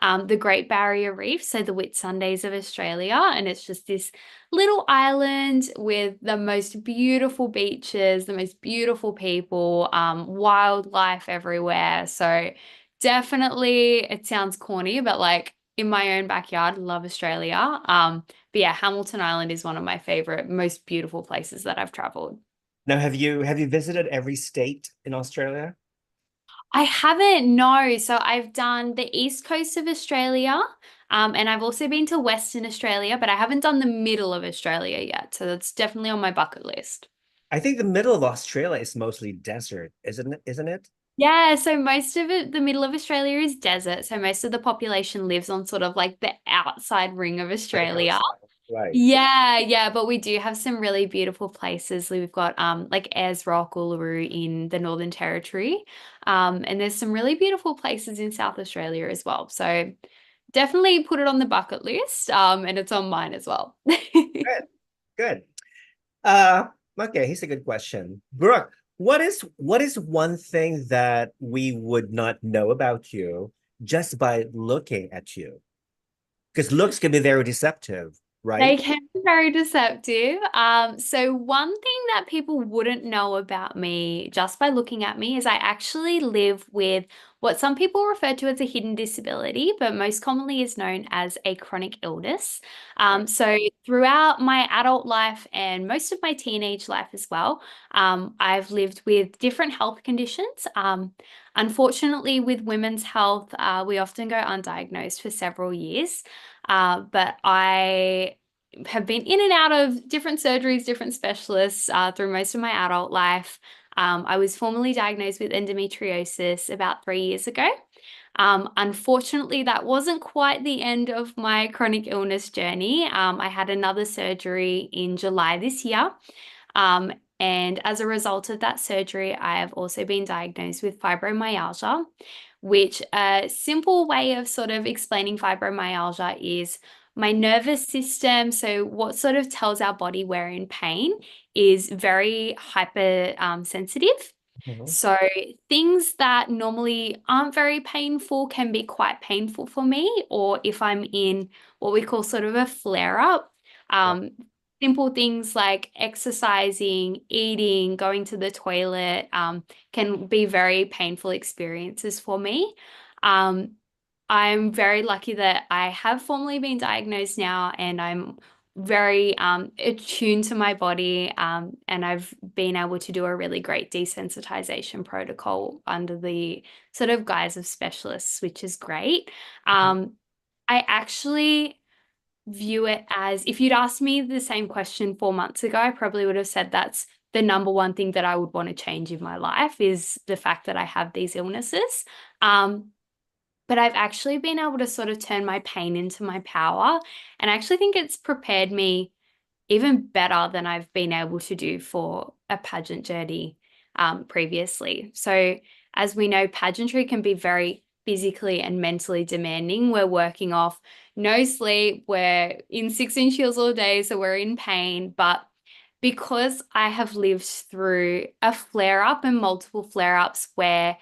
the Great Barrier Reef, so the Whitsundays of Australia. And it's just this little island with the most beautiful beaches, the most beautiful people, wildlife everywhere. So definitely, it sounds corny, but like in my own backyard, love Australia. But yeah, Hamilton Island is one of my favorite, most beautiful places that I've traveled. Now, have you visited every state in Australia? I haven't, no. So I've done the east coast of Australia, and I've also been to Western Australia, but I haven't done the middle of Australia yet. So that's definitely on my bucket list. I think the middle of Australia is mostly desert, isn't it? Isn't it? Yeah, so most of it, the middle of Australia is desert. So most of the population lives on sort of like the outside ring of Right Australia. outside. Right. Yeah, yeah, but we do have some really beautiful places. We've got like Ayers Rock, Uluru in the Northern Territory. And there's some really beautiful places in South Australia as well. So definitely put it on the bucket list. And it's on mine as well. Good. Good. Uh, okay, here's a good question. Brooke, what is one thing that we would not know about you just by looking at you? Because looks can be very deceptive, They right? can be very deceptive. So one thing that people wouldn't know about me just by looking at me is I actually live with what some people refer to as a hidden disability, but most commonly is known as a chronic illness. Right. So throughout my adult life and most of my teenage life as well, I've lived with different health conditions. Unfortunately, with women's health, we often go undiagnosed for several years. But I have been in and out of different surgeries, different specialists through most of my adult life. I was formally diagnosed with endometriosis about 3 years ago. Unfortunately, that wasn't quite the end of my chronic illness journey. I had another surgery in July this year. Um, And as a result of that surgery, I have also been diagnosed with fibromyalgia, which a simple way of sort of explaining fibromyalgia is my nervous system. So, what sort of tells our body we're in pain is very hyper sensitive. Mhm. So, things that normally aren't very painful can be quite painful for me, or if I'm in what we call sort of a flare up. Yeah. Um, Simple things like exercising, eating, going to the toilet, can be very painful experiences for me. Um, I'm very lucky that I have formally been diagnosed now, and I'm very attuned to my body, and I've been able to do a really great desensitization protocol under the sort of guise of specialists, which is great. Mhm. I actually view it as, if you'd asked me the same question 4 months ago, I probably would have said that's the number one thing that I would want to change in my life is the fact that I have these illnesses. Um, but I've actually been able to sort of turn my pain into my power. And I actually think it's prepared me even better than I've been able to do for a pageant journey previously. So, as we know, pageantry can be very physically and mentally demanding. We're working off no sleep, we're in 6-inch heels all day, so we're in pain. But because I have lived through a flare up and multiple flare ups where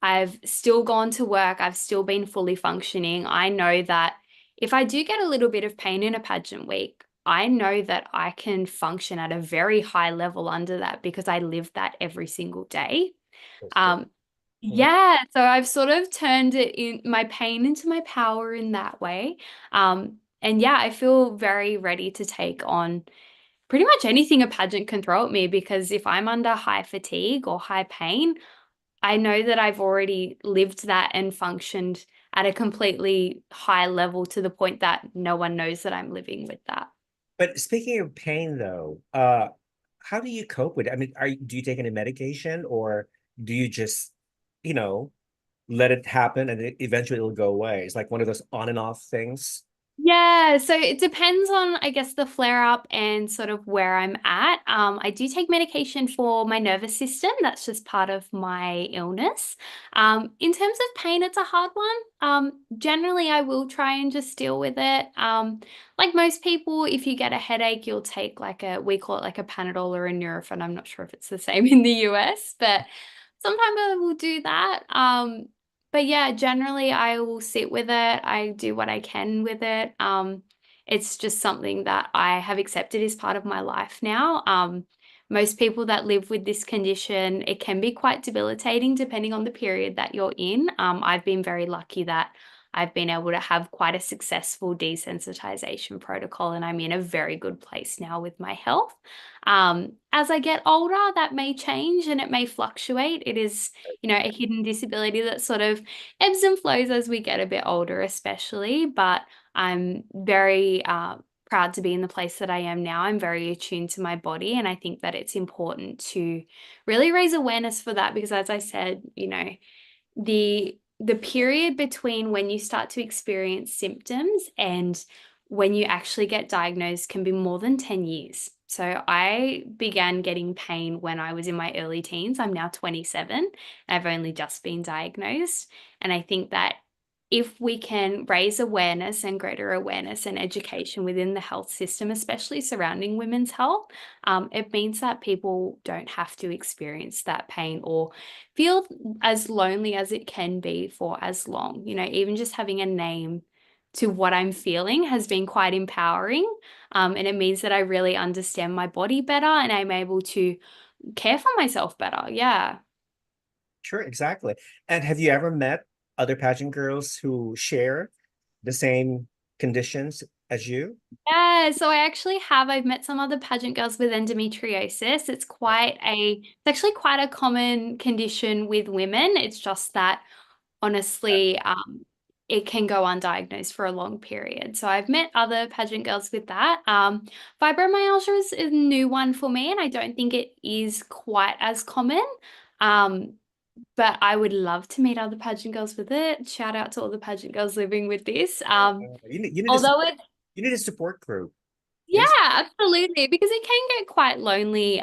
I've still gone to work, I've still been fully functioning. I know that if I do get a little bit of pain in a pageant week, I know that I can function at a very high level under that because I live that every single day. That's good. Um, Mhm. yeah, so I've sort of turned it in my pain into my power in that way. And yeah, I feel very ready to take on pretty much anything a pageant can throw at me because if I'm under high fatigue or high pain, I know that I've already lived that and functioned at a completely high level to the point that no one knows that I'm living with that. But speaking of pain, though, how do you cope with it? I mean, do you take any medication, or do you just, you know, let it happen and eventually it'll go away? It's like one of those on and off things. Yeah, so it depends on, I guess, the flare up and sort of where I'm at. I do take medication for my nervous system. That's just part of my illness. In terms of pain, it's a hard one. Generally, I will try and just deal with it. Like most people, if you get a headache, you'll take we call it like a Panadol or a Nurofen. I'm not sure if it's the same in the US, but sometimes I will do that. But yeah, generally I will sit with it. I do what I can with it. It's just something that I have accepted as part of my life now. Most people that live with this condition, it can be quite debilitating depending on the period that you're in. I've been very lucky that I've been able to have quite a successful desensitization protocol, and I'm in a very good place now with my health. As I get older, that may change and it may fluctuate. It is, a hidden disability that sort of ebbs and flows as we get a bit older, especially. But I'm very proud to be in the place that I am now. I'm very attuned to my body, and I think that it's important to really raise awareness for that because, as I said, the period between when you start to experience symptoms and when you actually get diagnosed can be more than 10 years. So I began getting pain when I was in my early teens. I'm now 27. I've only just been diagnosed. And I think that if we can raise awareness and greater awareness and education within the health system, especially surrounding women's health, it means that people don't have to experience that pain or feel as lonely as it can be for as long. Even just having a name to what I'm feeling has been quite empowering. And it means that I really understand my body better and I'm able to care for myself better. Yeah. Sure, exactly. And have you ever met other pageant girls who share the same conditions as you? Yeah, so I actually have. I've met some other pageant girls with endometriosis. It's actually quite a common condition with women. It's just that honestly, it can go undiagnosed for a long period. So I've met other pageant girls with that. Fibromyalgia is a new one for me, and I don't think it is quite as common. Um, but I would love to meet other pageant girls with it. Shout out to all the pageant girls living with this. You need Although it you need a support group. Yeah, absolutely. Because it can get quite lonely,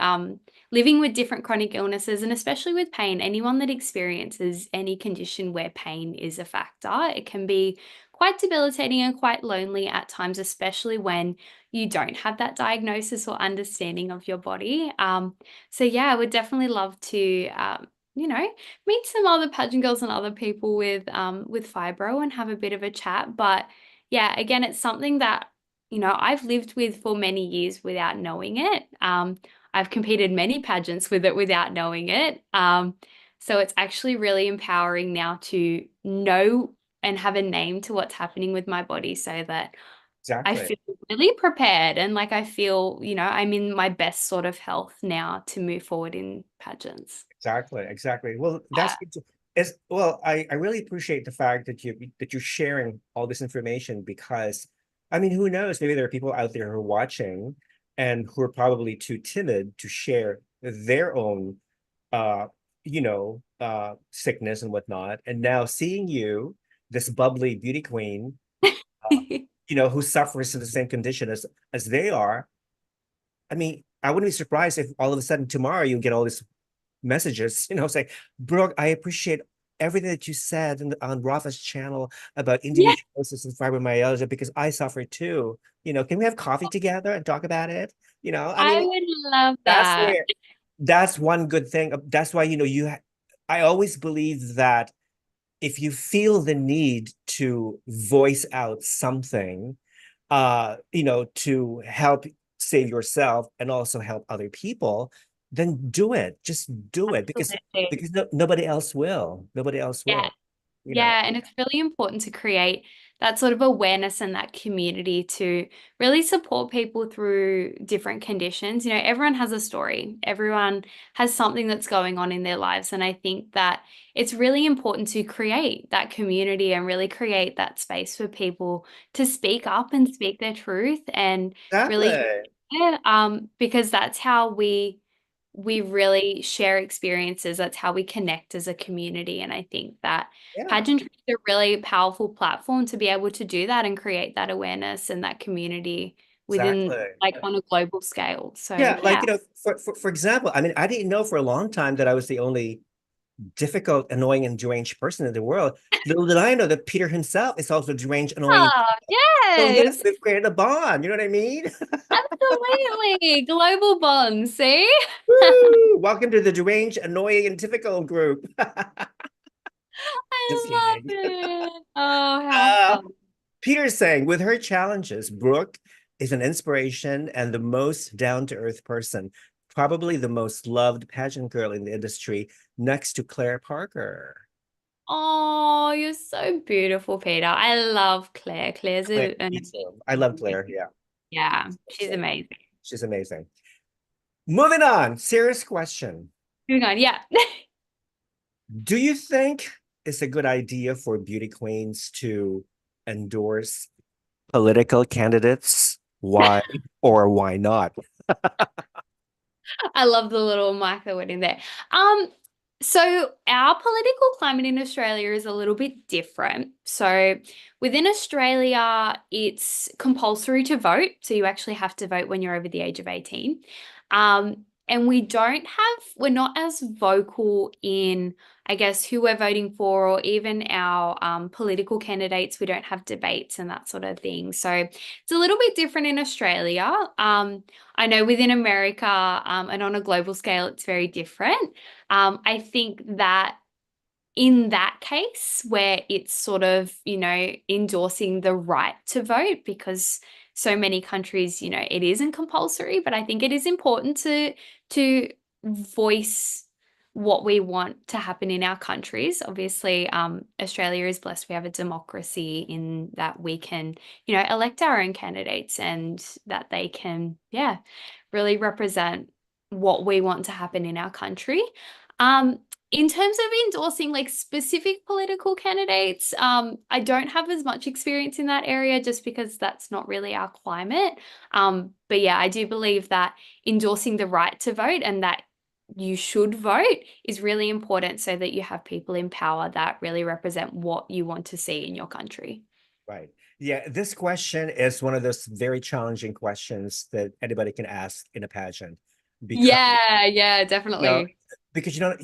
living with different chronic illnesses and especially with pain. Anyone that experiences any condition where pain is a factor, it can be quite debilitating and quite lonely at times, especially when you don't have that diagnosis or understanding of your body. So yeah, I would definitely love to, meet some other pageant girls and other people with fibro and have a bit of a chat. But yeah, again, it's something that I've lived with for many years without knowing it. I've competed many pageants with it without knowing it. So it's actually really empowering now to know and have a name to what's happening with my body so that I Exactly. feel really prepared and like I feel, I'm in my best sort of health now to move forward in pageants. Exactly, exactly. Well, that's is well, I really appreciate the fact that you're sharing all this information because I mean, who knows? Maybe there are people out there who are watching and who are probably too timid to share their own uh, sickness and whatnot. And now seeing you, this bubbly beauty queen, uh, who suffers from the same condition as they are. I mean, I wouldn't be surprised if all of a sudden tomorrow you get all these messages, saying, Brooke, I appreciate everything that you said on Rafa's channel about Yeah, endometriosis and fibromyalgia because I suffer too. Can we have coffee together and talk about it? I I mean, would love that's that. where that's one good thing. That's why, I always believe that if you feel the need to voice out something, to help save yourself and also help other people, then do it. Just do it Absolutely. because nobody else will. Nobody else Yeah. will, you know. Yeah, and it's really important to create that sort of awareness and that community to really support people through different conditions. Everyone has a story, everyone has something that's going on in their lives. And I think that it's really important to create that community and really create that space for people to speak up and speak their truth and really, Exactly. yeah, because that's how we really share experiences. That's how we connect as a community. And I think that Yeah, pageantry is a really powerful platform to be able to do that and create that awareness and that community exactly. within, like, on a global scale. So Yeah, like, yeah. for example, I mean, I didn't know for a long time that I was the only difficult, annoying, and deranged person in the world. Little did I know that Peter himself is also deranged, annoying. Oh, So yes, yes, we've created a bond. You know what I mean? absolutely. Global bonds, see? Woo! Welcome to the deranged, annoying, and typical group. Just I love kidding. it. Oh, how Uh, fun. Peter's saying, with her challenges, Brooke is an inspiration and the most down-to-earth person, probably the most loved pageant girl in the industry, next to Claire Parker. Oh, you're so beautiful, Peter. I love Claire. Claire's Claire, an me too. I love Claire. Yeah, yeah, she's so amazing. she's amazing. Moving on, serious question. Moving on, yeah. Do you think it's a good idea for beauty queens to endorse political candidates? Why or why not? I love the little mic that went in there. Um, so our political climate in Australia is a little bit different. So within Australia, it's compulsory to vote. So you actually have to vote when you're over the age of 18. And we're not as vocal in, I guess, who we're voting for or even our political candidates. We don't have debates and that sort of thing. So it's a little bit different in Australia. I know within America, and on a global scale, it's very different. I think that in that case, where it's sort of, endorsing the right to vote, because so many countries, it isn't compulsory, but I think it is important to voice what we want to happen in our countries. Obviously, Australia is blessed. We have a democracy in that we can, elect our own candidates and that they can, yeah, really represent what we want to happen in our country. Um, in terms of endorsing like specific political candidates, I don't have as much experience in that area just because that's not really our climate. But yeah, I do believe that endorsing the right to vote and that you should vote is really important so that you have people in power that really represent what you want to see in your country. Right. Yeah, this question is one of those very challenging questions that anybody can ask in a pageant because Yeah, yeah, you know definitely.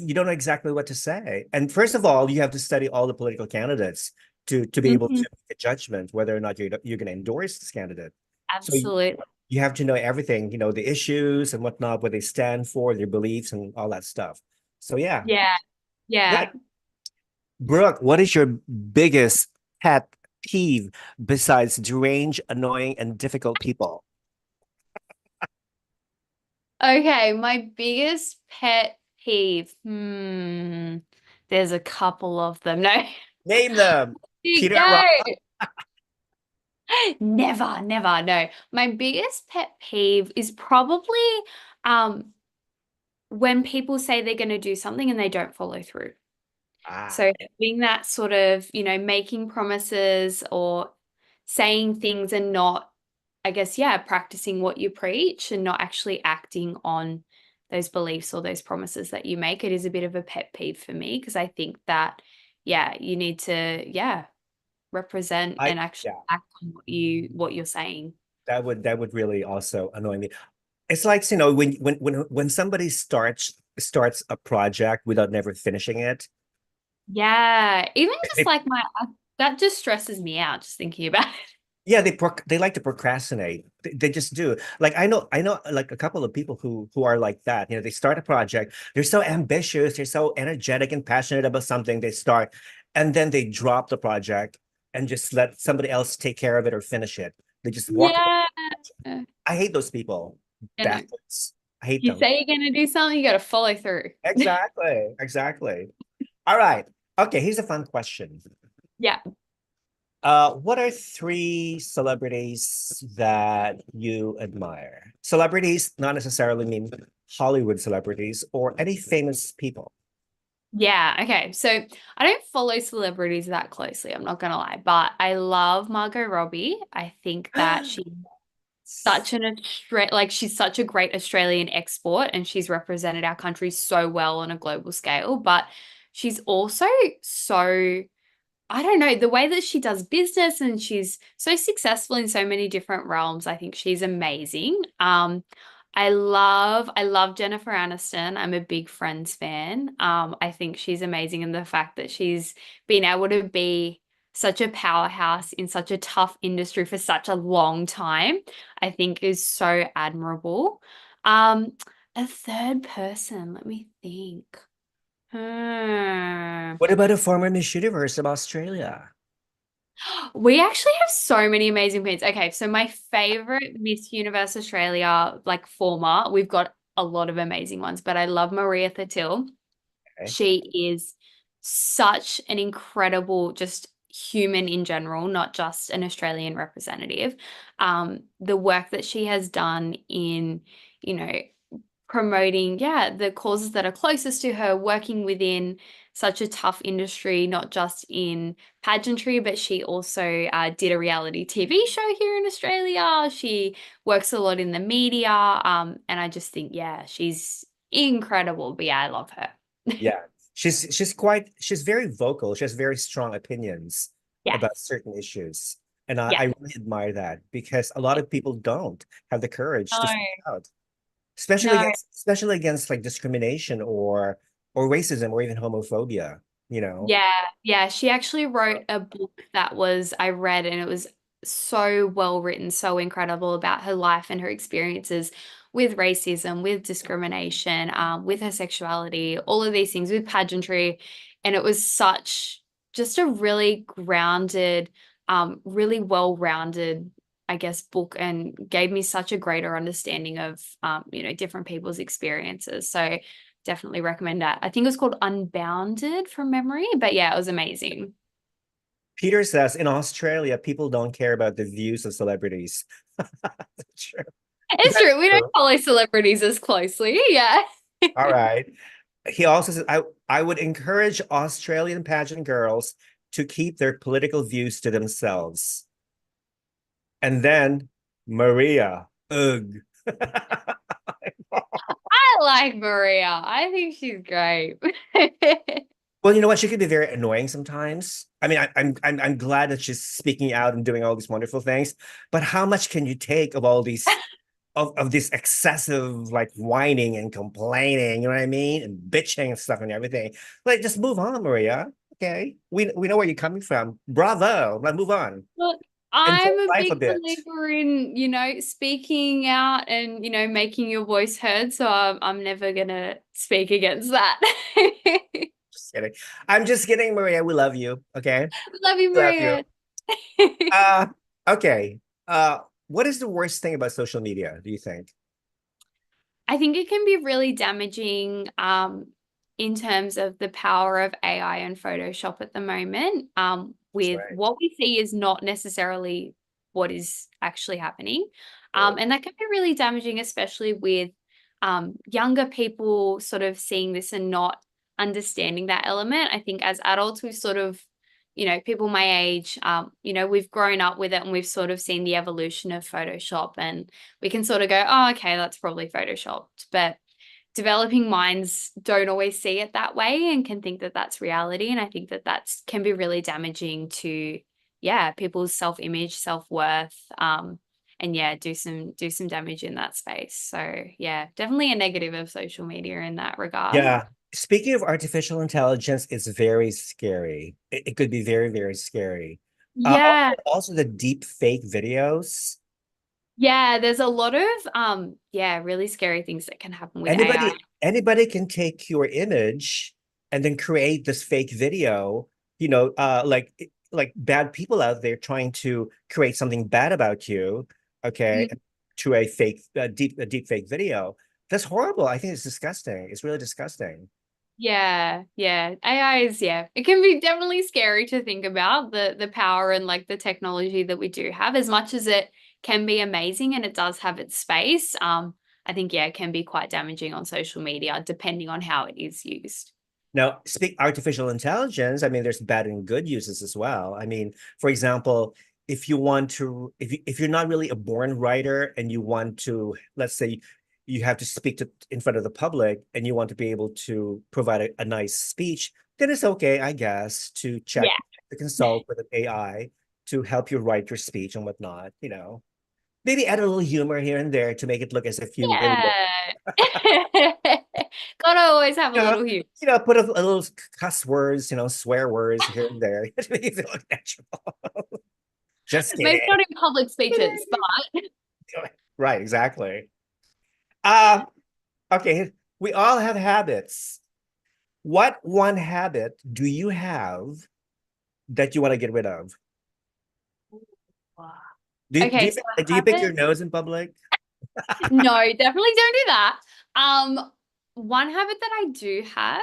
you don't know exactly what to say. And first of all, you have to study all the political candidates to be able to Mhm. make a judgment whether or not you're going to endorse this candidate. So Absolutely. you have to know everything, the issues and whatnot, what they stand for, their beliefs and all that stuff. So yeah, Yeah, good. yeah. Brooke, what is your biggest pet peeve besides deranged, annoying, and difficult people? Okay, my biggest pet peeve. There's a couple of them. No, Name them. you Peter and go. Rafa. Never, never. No, my biggest pet peeve is probably um when people say they're going to do something and they don't follow through. Ah, So having that sort of, making promises or saying things and not, I guess, yeah, practicing what you preach and not actually acting on those beliefs or those promises that you make. It is a bit of a pet peeve for me because I think that, yeah, you need to, yeah, represent I and actually yeah, act on what you're saying. that would really also annoy me. It's like, when somebody starts a project without never finishing it. Yeah, even just They like that just stresses me out just thinking about it. Yeah, they like to procrastinate. They just do. Like I know like a couple of people who are like that. They start a project, they're so ambitious, they're so energetic and passionate about something they start, and then they drop the project and just let somebody else take care of it or finish it. They just walk away. Yeah. I hate those people. You know, Bastards. I hate you them. say you're going to do something, you got to follow through. Exactly. Exactly. All right. Okay, here's a fun question. Yeah. What are three celebrities that you admire? Celebrities not necessarily mean Hollywood celebrities or any famous people. Yeah. Okay. So I don't follow celebrities that closely. I'm not going to lie, but I love Margot Robbie. I think that she's such a great Australian export and she's represented our country so well on a global scale. But she's also so, I don't know, the way that she does business and she's so successful in so many different realms. I think she's amazing. I love Jennifer Aniston. I'm a big Friends fan. I think she's amazing in the fact that she's been able to be such a powerhouse in such a tough industry for such a long time, I think is so admirable. Um, a third person, let me think. Hmm. What about a former Miss Universe of Australia? We actually have so many amazing queens. Okay, so my favorite Miss Universe Australia, like former, we've got a lot of amazing ones, but I love Maria Thattil. Okay. She is such an incredible, just human in general, not just an Australian representative. The work that she has done in, you know, promoting, yeah, the causes that are closest to her, working within such a tough industry, not just in pageantry, but she also did a reality TV show here in Australia. She works a lot in the media. And I just think, yeah, she's incredible. But yeah, I love her. Yeah. She's very vocal. She has very strong opinions about Yes. certain issues. And I Yeah. really admire that because a lot of people don't have the courage to No, speak out, especially no. against like discrimination or racism or even homophobia. Yeah, yeah. She actually wrote a book that I read, and it was so well written, so incredible about her life and her experiences with racism, with discrimination, with her sexuality, all of these things, with pageantry. And it was just a really grounded, really well-rounded, I guess, book and gave me such a greater understanding of, different people's experiences. So definitely recommend that. I think it was called Unbounded from memory, but yeah, it was amazing. Peter says in Australia, people don't care about the views of celebrities. True. Is It's that true. We don't true? follow celebrities as closely. Yeah. All right. He also says, I would encourage Australian pageant girls to keep their political views to themselves. And then Maria, ugh. I like Maria. I think she's great. Well, you know what? She can be very annoying sometimes. I mean, I'm glad that she's speaking out and doing all these wonderful things. But how much can you take of all these of this excessive like whining and complaining? You know what I mean? And bitching and stuff and everything. Like, just move on, Maria. Okay, we know where you're coming from. Bravo. Let's move on. Look, Enjoy I'm a life a big bit. believer in, speaking out and, making your voice heard. So I'm never gonna speak against that. Just kidding. I'm just kidding, Maria. We love you. Okay, Love you, we love you. Maria. Uh, okay. What is the worst thing about social media, do you think? I think it can be really damaging in terms of the power of AI and Photoshop at the moment. That's With right. what we see is not necessarily what is actually happening. Right. And that can be really damaging, especially with younger people sort of seeing this and not understanding that element. I think as adults, we've sort of, people my age, we've grown up with it and we've sort of seen the evolution of Photoshop, and we can sort of go, oh, okay, that's probably Photoshopped. But developing minds don't always see it that way and can think that that's reality. And I think that can be really damaging to, yeah, people's self-image, self-worth, and yeah, do some damage in that space. So yeah, definitely a negative of social media in that regard. Yeah. Speaking of artificial intelligence, it's very scary. It could be very, very scary. Yeah, Also the deep fake videos. yeah, there's a lot of yeah, really scary things that can happen with AI. Anybody can take your image and then create this fake video, like bad people out there trying to create something bad about you, okay, to a fake a deep fake video. That's horrible. I think it's disgusting. It's really disgusting. Yeah, yeah. AI is, yeah, it can be definitely scary to think about the power and like the technology that we do have, as much as it can be amazing and it does have its space. I think, yeah, it can be quite damaging on social media depending on how it is used. Now, speak artificial intelligence, I mean, there's bad and good uses as well. I mean, for example, if you want to, if you're not really a born writer and you want to, let's say you have to speak to in front of the public and you want to be able to provide a nice speech, then it's okay, I guess, to check Yeah. to consult with an AI to help you write your speech and whatnot, Maybe add a little humor here and there to make it look as if you really were, Yeah. Gotta always have a you know, little humor. put a little cuss words, swear words here and there to make it look natural. Just Maybe kidding. not in public speeches, but Right, exactly. Uh, okay, we all have habits. What one habit do you have that you want to get rid of? okay, so Do I you have pick your it. nose in public? No, definitely don't do that. One habit that I do have,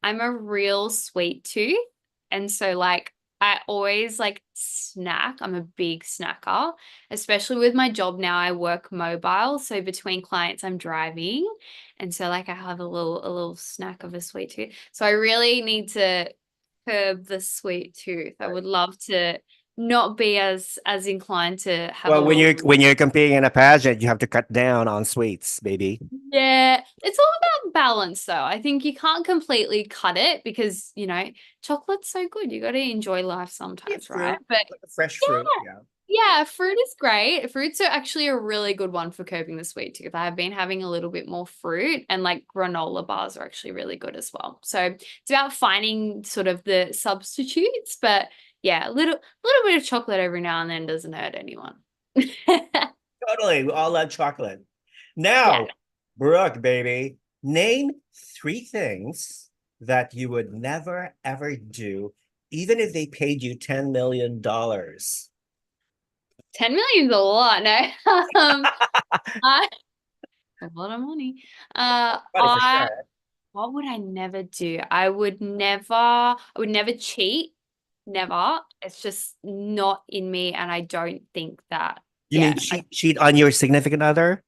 I'm a real sweet tooth. And so like I always like snack. I'm a big snacker, especially with my job now. I work mobile, so between clients I'm driving. And so like I have a little snack of a sweet tooth. So I really need to curb the sweet tooth. I would love to not be as inclined to have a Well, little. when you're competing in a pageant, you have to cut down on sweets, baby. Yeah, it's all about balance though. I think you can't completely cut it because, chocolate's so good. You got to enjoy life Yeah, sometimes, right? fruit, But like a fresh fruit. yeah, Yeah. yeah, fruit is great. Fruits are actually a really good one for curbing the sweet tooth. I have been having a little bit more fruit, and like granola bars are actually really good as well. So it's about finding sort of the substitutes, but yeah, a little bit of chocolate every now and then doesn't hurt anyone. Totally. We all love chocolate. Yeah. Now, Brooke, baby, name three things that you would never, ever do, even if they paid you $10 million. Dollars. 10 million is a lot. No. I, a lot of money. Money for sure. What would I never do? I would never cheat. Never. It's just not in me. And I don't think that, You mean yeah. cheat on your significant other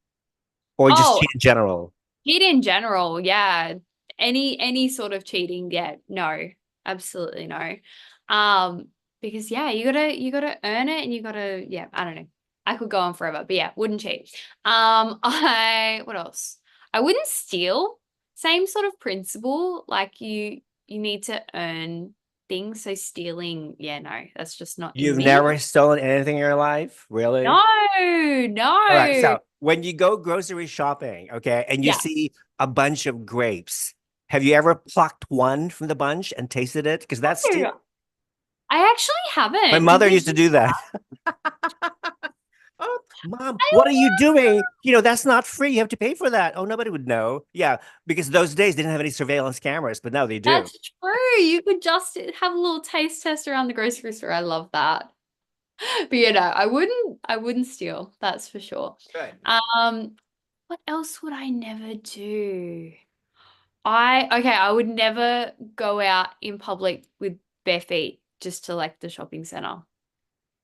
or just Oh, cheat in general? cheat in general. Yeah. Any sort of cheating. Yeah. No, absolutely no. Um, because yeah, you gotta earn it and you gotta, yeah, I don't know. I could go on forever, but yeah, wouldn't cheat. What else? I wouldn't steal. Same sort of principle. Like you need to earn things. So stealing, yeah, no, that's just not in You've me. never stolen anything in your life, really? No, All right. no. So when you go grocery shopping, okay, and you Yeah. see a bunch of grapes, have you ever plucked one from the bunch and tasted it? Because that's stealing. I actually My haven't. Did mother you used to do do that. that? Oh, mom, I what are you doing? That's not free. You have to pay for that. Oh, nobody would know. Yeah, because those days they didn't have any surveillance cameras, but now they do. That's true. You could just have a little taste test around the grocery store. I love that. But no, I wouldn't steal, that's for sure. Good. What else would I never do? I would never go out in public with bare feet just to like the shopping center.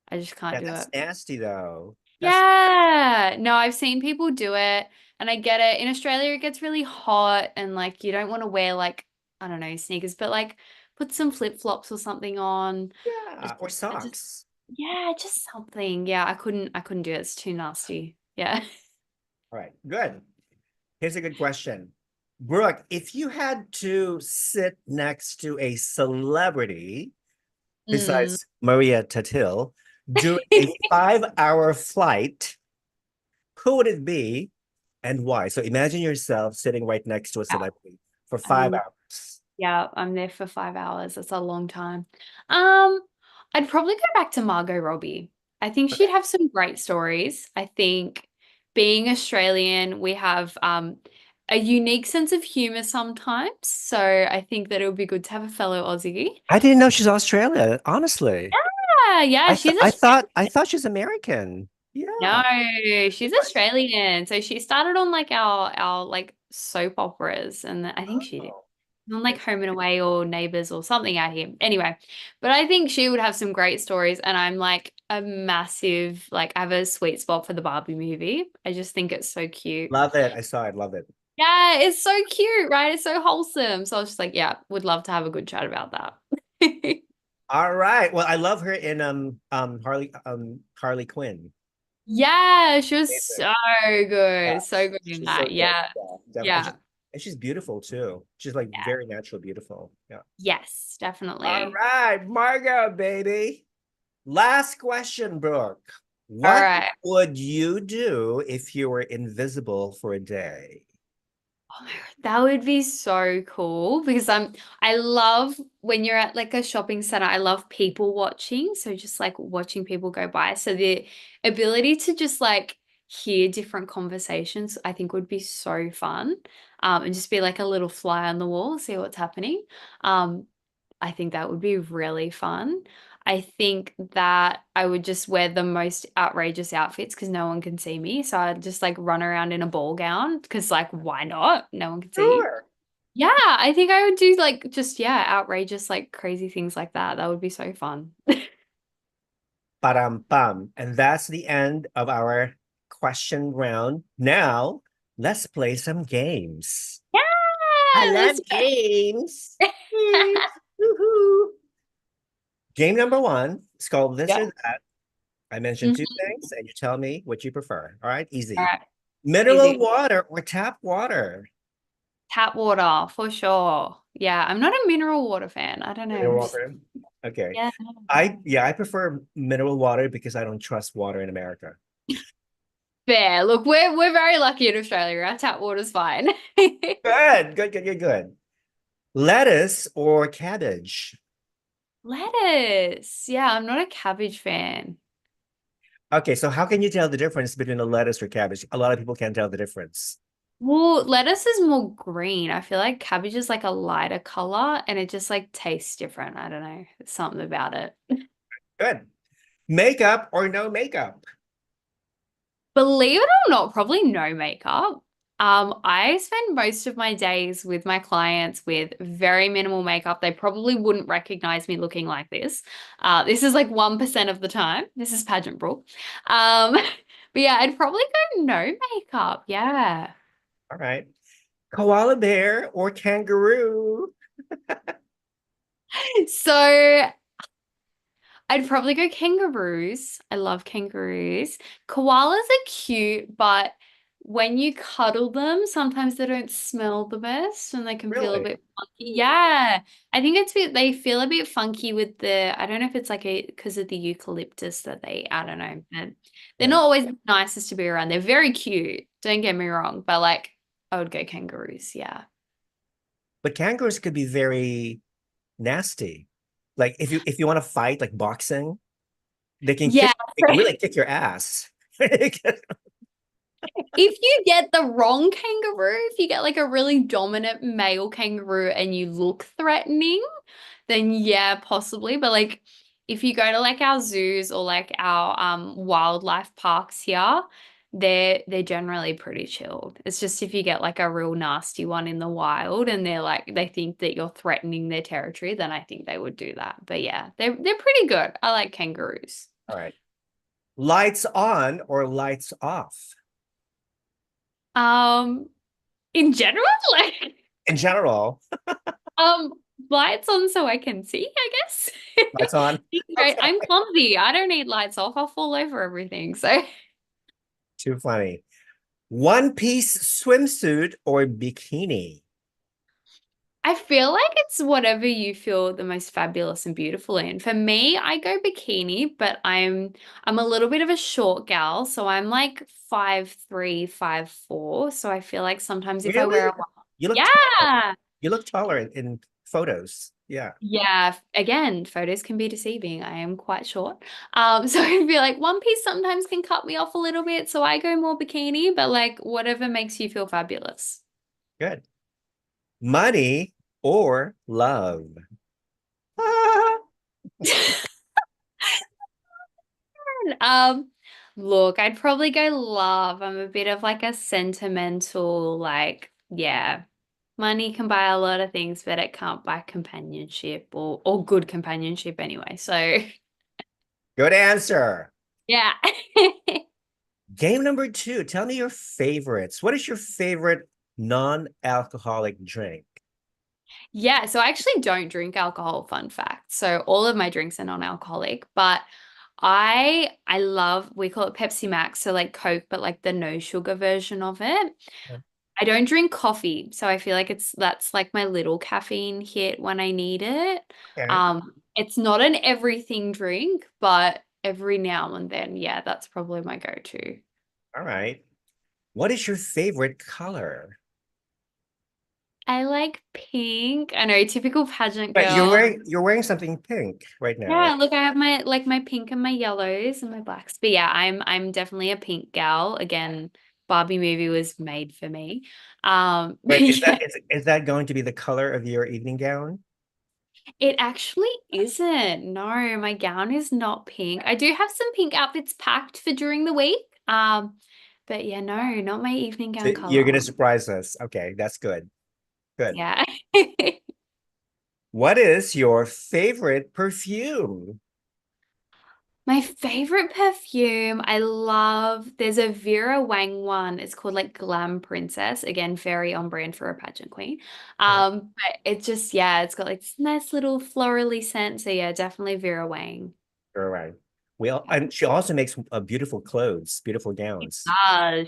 I just can't Yeah, do that's it. nasty though. That's Yeah. No, I've seen people do it and I get it. In Australia, it gets really hot and like you don't want to wear like, I don't know, sneakers, but like put some flip-flops or something on. yeah, or I just socks. Yeah, just something. Yeah, I couldn't do it. It's too nasty. Yeah. All right, good. Here's a good question. Brooke, if you had to sit next to a celebrity Mm. besides Maria Tatil during a 5-hour flight, who would it be and why? So imagine yourself sitting right next to a Yeah. celebrity for I five mean, hours. yeah, I'm there for 5 hours. That's a long time. Um, I'd probably go back to Margot Robbie. I think she'd Okay. have some great stories. I think being Australian, we have a unique sense of humor sometimes. So I think that it would be good to have a fellow Aussie. I didn't know she's Australian, honestly. Yeah, yeah, she's I thought she's American. No, Yeah. she's Australian. So she started on like our like soap operas, and I think she did Oh, on like Home and Away or Neighbours or something out here. Anyway, but I think she would have some great stories, and I'm like a massive like I have a sweet spot for the Barbie movie. I just think it's so cute. love it. I saw it. Love it. Yeah, it's so cute, right? It's so wholesome. So I was just like, yeah, would love to have a good chat about that. All right. Well, I love her in Harley Quinn. Yeah, she was Amazing. so good. So Yes. good in She's so that. good. Yeah. Yeah, definitely. Yeah. And she's beautiful too. She's like Yeah. very natural, beautiful. Yeah. Yes, All definitely. right, Margot, baby. Last question, Brooke. All What right. would you do if you were invisible for a day? Oh my God, that would be so cool because I love when you're at like a shopping center, I love people watching. So just like watching people go by. So the ability to just like hear different conversations, I think would be so fun. And just be like a little fly on the wall, see what's happening. Um, I think that would be really fun. I think that I would just wear the most outrageous outfits because no one can see me. So I'd just like run around in a ball gown because, like, why not? No one can see you. Sure. Yeah, I think I would do like just, yeah, outrageous, like crazy things like that. That would be so fun. Param pam. And that's the end of our question round. Now, let's play some games. I Yeah, let's love games. Games. Woohoo. Game number one is called This go. or That. I mentioned two Mhm. things, and you tell me what you prefer. All right, All easy. right, Mineral easy. water or tap water? Tap water for sure. Yeah, I'm not a mineral water fan. I don't know. Mineral I'm just, water. Okay. yeah. I prefer mineral water because I don't trust water in America. Fair. Look, we're very lucky in Australia. Our tap water's fine. Good, good, good, good, good. Lettuce or cabbage? Lettuce. Yeah, I'm not a cabbage fan. Okay, so how can you tell the difference between a lettuce or cabbage? A lot of people can't tell the difference. Well, lettuce is more green. I feel like cabbage is like a lighter color and it just like tastes different. I don't know. There's something about it. Good. Makeup or no makeup? Believe it or not, probably no makeup. I spend most of my days with my clients with very minimal makeup. They probably wouldn't recognize me looking like this. This is like 1% of the time. This is pageant Brooke. But yeah, I'd probably go no makeup. Yeah. All right. Koala bear or kangaroo? So I'd probably go kangaroos. I love kangaroos. Koalas are cute, but when you cuddle them, sometimes they don't smell the best and they can feel a Really? bit funky. Yeah. I think they feel a bit funky with I don't know if it's like because of the eucalyptus that I don't know. They're Yeah. not always the nicest to be around. They're very cute. Don't get me wrong, but like I would go kangaroos. Yeah. But kangaroos could be very nasty. Like if you want to fight like boxing, Yeah. they can really kick your ass. If you get the wrong kangaroo, if you get like a really dominant male kangaroo and you look threatening, then yeah, possibly. But like if you go to like our zoos or like our wildlife parks here, they're generally pretty chilled. It's just if you get like a real nasty one in the wild and they think that you're threatening their territory, then I think they would do that. But yeah, they're pretty good. I like kangaroos. All right. Lights on or lights off? Um, in general, like In general, Um, lights on so I can see, I guess. lights on. Right. Okay. I'm clumsy. I don't need lights off. I'll fall over everything. So Too funny. One piece swimsuit or bikini? I feel like it's whatever you feel the most fabulous and beautiful in. For me, I go bikini, but I'm a little bit of a short gal, so I'm like 5'3", 5'4". So I feel like sometimes if I wear Really? a You look taller. yeah. You look taller in photos. Yeah. Yeah, again, photos can be deceiving. I am quite short. So I feel like one piece sometimes can cut me off a little bit, so I go more bikini, but like whatever makes you feel fabulous. Good. Money or love? Ah, Um, Look, I'd probably go love. I'm a bit of like a sentimental, like, yeah, money can buy a lot of things, but it can't buy companionship or good companionship anyway. So good answer. yeah. Game number two. Tell me your favorites. What is your favorite non-alcoholic drink? Yeah, so I actually don't drink alcohol, fun fact. So all of my drinks are non-alcoholic, but I love we call it Pepsi Max, so like Coke, but like the no sugar version of it. I don't drink coffee, so I feel like that's like my little caffeine hit when I need it. Okay. It's not an everything drink, but every now and then, yeah, that's probably my go-to. All right. What is your favorite color? I like pink. I know, typical pageant But girl. you're wearing something pink right now, right? Yeah, look, I have my pink and my yellows and my blacks. But yeah, I'm definitely a pink gal. Again, Barbie movie was made for me. But Wait, yeah, is that going to be the color of your evening gown? it actually isn't. No, my gown is not pink. I do have some pink outfits packed for during the week. But yeah, no, not my evening So gown you're color. gonna surprise us. Okay, that's good. Good. Yeah. What is your favorite perfume? My favorite perfume, there's a Vera Wang one. It's called like Glam Princess. Again, very on brand for a pageant queen. But it just, yeah, it's got like this nice little florally scent. So yeah, definitely Vera Wang. All right. Well, Yeah. and she also makes beautiful clothes, beautiful gowns.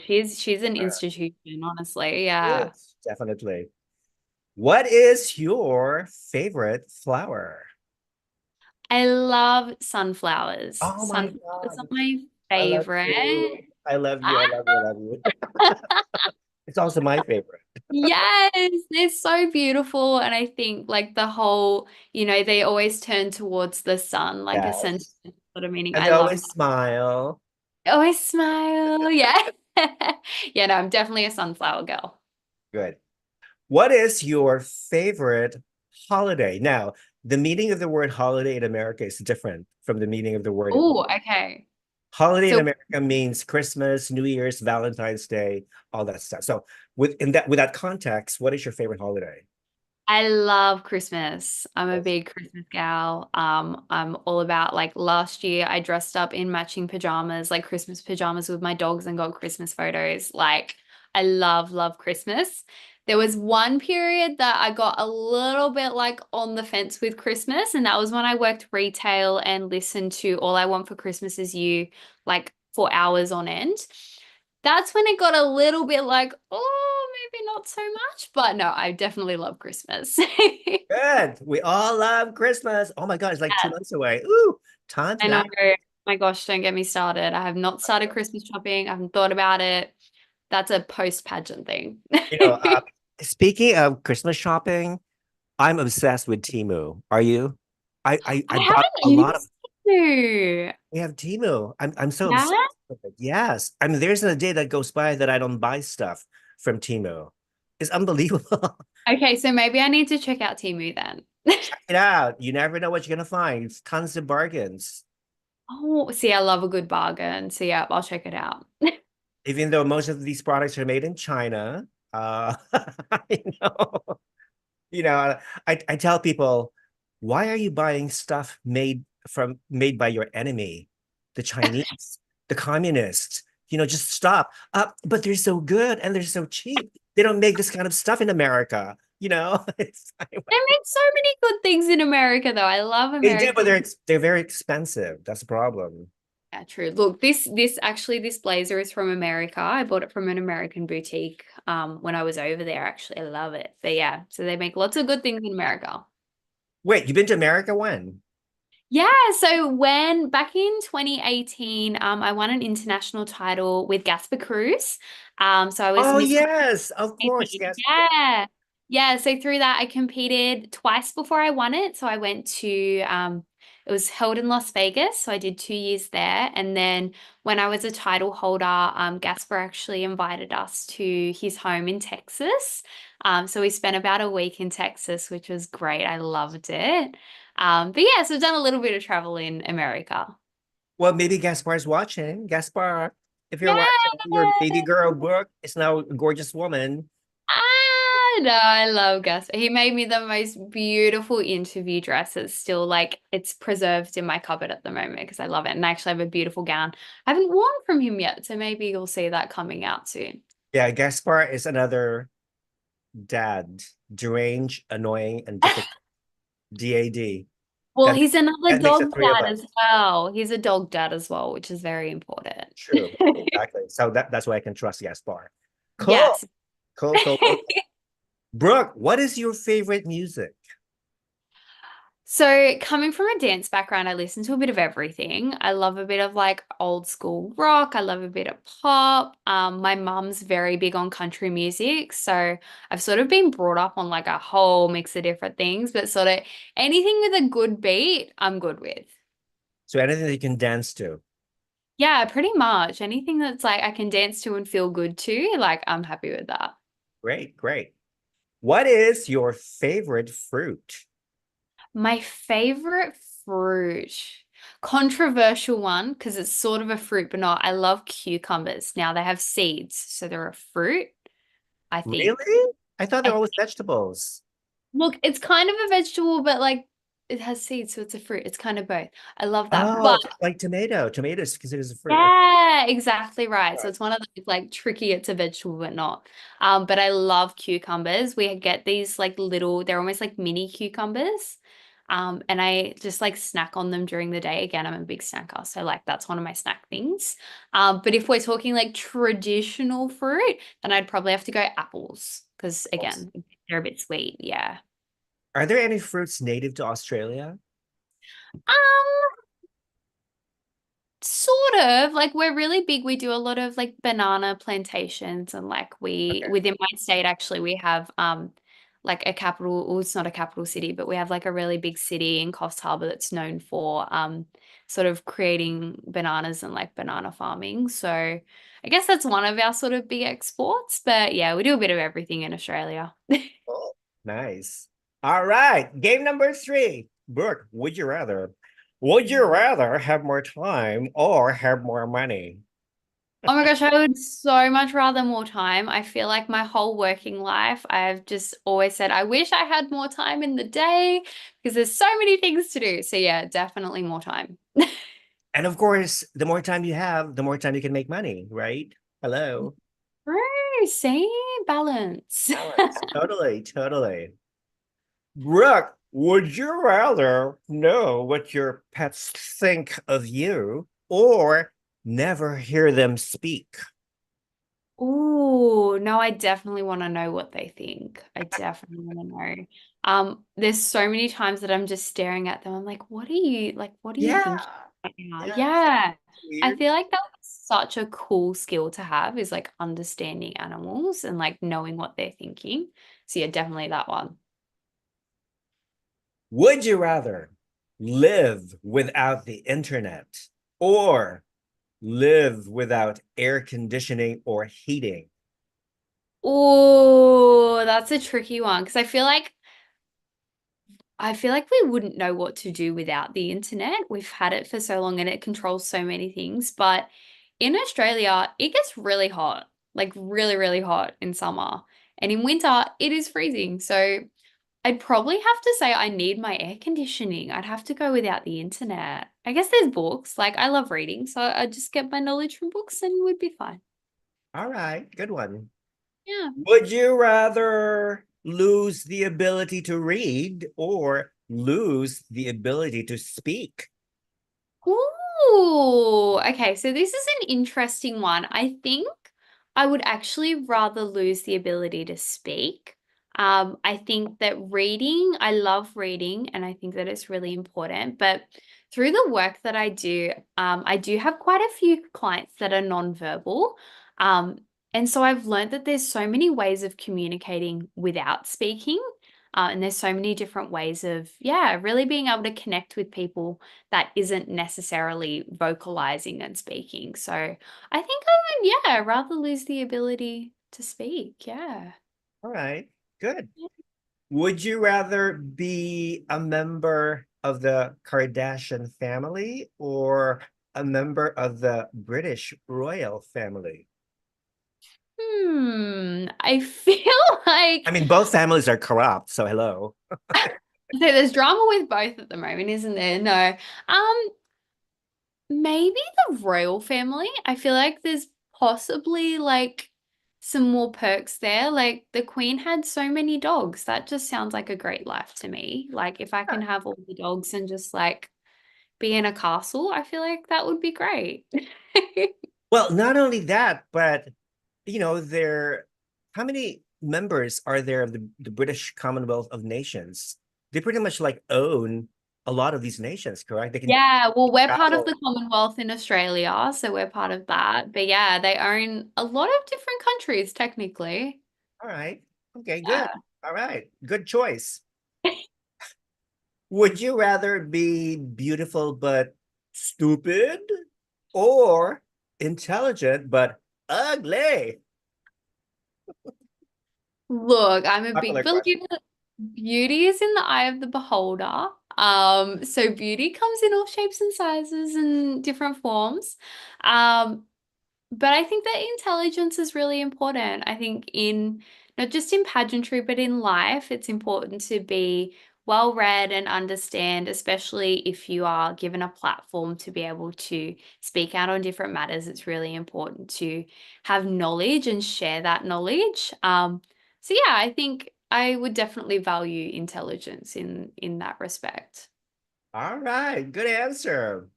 She's an Uh, institution, honestly. Yeah. yes, definitely. What is your favorite flower? I love sunflowers. Oh my Sunflowers are God. my I love you. favorite. I love you. I love you. I love you. It's also my favorite. Yes, they're so beautiful. And I think like the whole, they always turn towards the sun, like a sentiment Yes. sort of meaning. And I they love always that. smile. Always smile. Yeah. Yeah, no, I'm definitely a sunflower girl. Good. What is your favorite holiday? Now, the meaning of the word holiday in America is different from the meaning of the word in Oh, okay. holiday in So America means Christmas, New Year's, Valentine's Day, all that stuff. So with that context, what is your favorite holiday? I love Christmas. I'm a Yes. big Christmas gal. I'm all about like last year I dressed up in matching pajamas, like Christmas pajamas with my dogs and got Christmas photos. Like I love Christmas. There was one period that I got a little bit like on the fence with Christmas, and that was when I worked retail and listened to All I Want for Christmas Is You like for hours on end. That's when it got a little bit like, oh, maybe not so much. But no, I definitely love Christmas. Good. We all love Christmas. Oh my God, it's like 2 months away. Ooh, time I know. flies. Oh my gosh, don't get me started. I have not started Christmas shopping. I haven't thought about it. That's a post-pageant thing. You know, speaking of Christmas shopping, I'm obsessed with Temu. Are you? I I bought haven't a lot of. used to. We have Temu. I'm so Yeah. obsessed with it. Yes. I mean, there's not a day that goes by that I don't buy stuff from Temu. It's unbelievable. Okay, so maybe I need to check out Temu then. Check it out. You never know what you're gonna find. It's tons of bargains. Oh, see, I love a good bargain. So yeah, I'll check it out. Even though most of these products are made in China, you know, I tell people, why are you buying stuff made by your enemy, the Chinese, the communists? Just stop. But they're so good and they're so cheap. They don't make this kind of stuff in America. It's like, They make so many good things in America, though. I love they do, but American. they're very expensive. That's the problem. Yeah, true. Look, this blazer is from America. I bought it from an American boutique when I was over there, actually. I love it. But yeah, so they make lots of good things in America. Wait, you've been to America when? Yeah, so when back in 2018, I won an international title with Gaspar Cruz. So I was Oh Miss yes, of course, 2018. yes. Yeah. Yeah, so through that I competed twice before I won it. So I went to it was held in Las Vegas, so I did 2 years there. And then when I was a title holder, Gaspar actually invited us to his home in Texas. So we spent about a week in Texas, which was great. I loved it. But yeah, so I've done a little bit of travel in America. Well, maybe Gaspar's watching. Gaspar, if you're watching, Yeah. your baby girl Brooke is now a gorgeous woman. No, I love Gus. He made me the most beautiful interview dress. It's still like it's preserved in my cupboard at the moment because I love it. And I actually have a beautiful gown. I haven't worn from him yet, so maybe you'll see that coming out soon. Yeah, Gaspar is another dad, deranged, annoying, and difficult. DAD. Well, That he's another that makes the dog three of dad us. as well. He's a dog dad as well, which is very important. True, exactly. So that's why I can trust Gaspar. Cool, Yes. cool, cool, cool. Brooke, what is your favorite music? So, coming from a dance background, I listen to a bit of everything. I love a bit of like old school rock. I love a bit of pop. My mum's very big on country music. So, I've sort of been brought up on like a whole mix of different things, but sort of anything with a good beat, I'm good with. So anything that you can dance to. Yeah, pretty much. Anything that's like I can dance to and feel good to, like I'm happy with that. Great, great. What is your favorite fruit? My favorite fruit, controversial one because it's sort of a fruit, but not. I love cucumbers. Now they have seeds, so they're a fruit, I think. Really? I thought they're I always vegetables. look, it's kind of a vegetable, but like it has seeds, so it's a fruit. It's kind of both. I love that. Oh, But like tomato. Tomato is considered as a fruit. Okay. yeah, exactly right. So Right. it's one of those like tricky, it's a vegetable, but not. But I love cucumbers. We get these like little, they're almost like mini cucumbers. And I just like snack on them during the day. Again, I'm a big snacker, so like that's one of my snack things. But if we're talking like traditional fruit, then I'd probably have to go apples because again, they're a bit sweet. Yeah. Are there any fruits native to Australia? Um, Sort of like we're really big. We do a lot of like banana plantations and like we Okay. within my state actually we have like a capital, well, it's not a capital city, but we have like a really big city in Coffs Harbour that's known for sort of creating bananas and like banana farming. So I guess that's one of our sort of big exports. But yeah, we do a bit of everything in Australia. Oh, nice. All right. Game number three. Brooke, would you rather? Would you rather have more time or have more money? Oh my gosh, I would so much rather more time. I feel like my whole working life, I've just always said, I wish I had more time in the day because there's so many things to do. So yeah, definitely more time. And of course, the more time you have, the more time you can make money, right? Hello. True, see, balance. Balance. Totally, totally. Brooke, would you rather know what your pets think of you or never hear them speak? Oh, no, I definitely want to know what they think. I definitely want to know. There's so many times that I'm just staring at them. I'm like, what are you Yeah. thinking right now? Yeah. Yeah. I Weird. feel like that's such a cool skill to have is like understanding animals and like knowing what they're thinking. So yeah, definitely that one. Would you rather live without the internet or live without air conditioning or heating? Oh, that's a tricky one because I feel like we wouldn't know what to do without the internet. We've had it for so long and it controls so many things. But in Australia, it gets really hot, like really, really hot in summer. And in winter, it is freezing. So I'd probably have to say I need my air conditioning. I'd have to go without the internet. I guess there's books. Like I love reading, so I'd just get my knowledge from books and we'd be fine. All right, good one. Yeah. Would you rather lose the ability to read or lose the ability to speak? Ooh, okay. So this is an interesting one. I think I would actually rather lose the ability to speak. I think that I love reading, and I think that it's really important. But through the work that I do have quite a few clients that are nonverbal. Um, and so I've learned that there's so many ways of communicating without speaking. And there's so many different ways of, yeah, really being able to connect with people that isn't necessarily vocalizing and speaking. So I think I would, yeah, rather lose the ability to speak. Yeah. All right, good. Would you rather be a member of the Kardashian family or a member of the British royal family? I feel I like mean, both families are corrupt, so hello. so there's drama with both at the moment, isn't there? No. Maybe the royal family. I feel like there's possibly like some more perks there. Like the Queen had so many dogs. That just sounds like a great life to me. Like if I can have all the dogs and just like be in a castle, I feel like that would be great. Well, not only that, but there, how many members are there of the British Commonwealth of Nations? They pretty much like own a lot of these nations, correct? They can Yeah, well, we're part of travel. the Commonwealth in Australia, so we're part of that. But yeah, they own a lot of different countries, technically. All right. Okay, good. Yeah. All right. Good choice. Would you rather be beautiful but stupid or intelligent but ugly? Look, I'm a big Popular question. believer that beauty is in the eye of the beholder. So beauty comes in all shapes and sizes and different forms. Um, But I think that intelligence is really important. I think in not just in pageantry, but in life, it's important to be well read and understand, especially if you are given a platform to be able to speak out on different matters. It's really important to have knowledge and share that knowledge. So yeah, I think I would definitely value intelligence in that respect. All right. Good answer.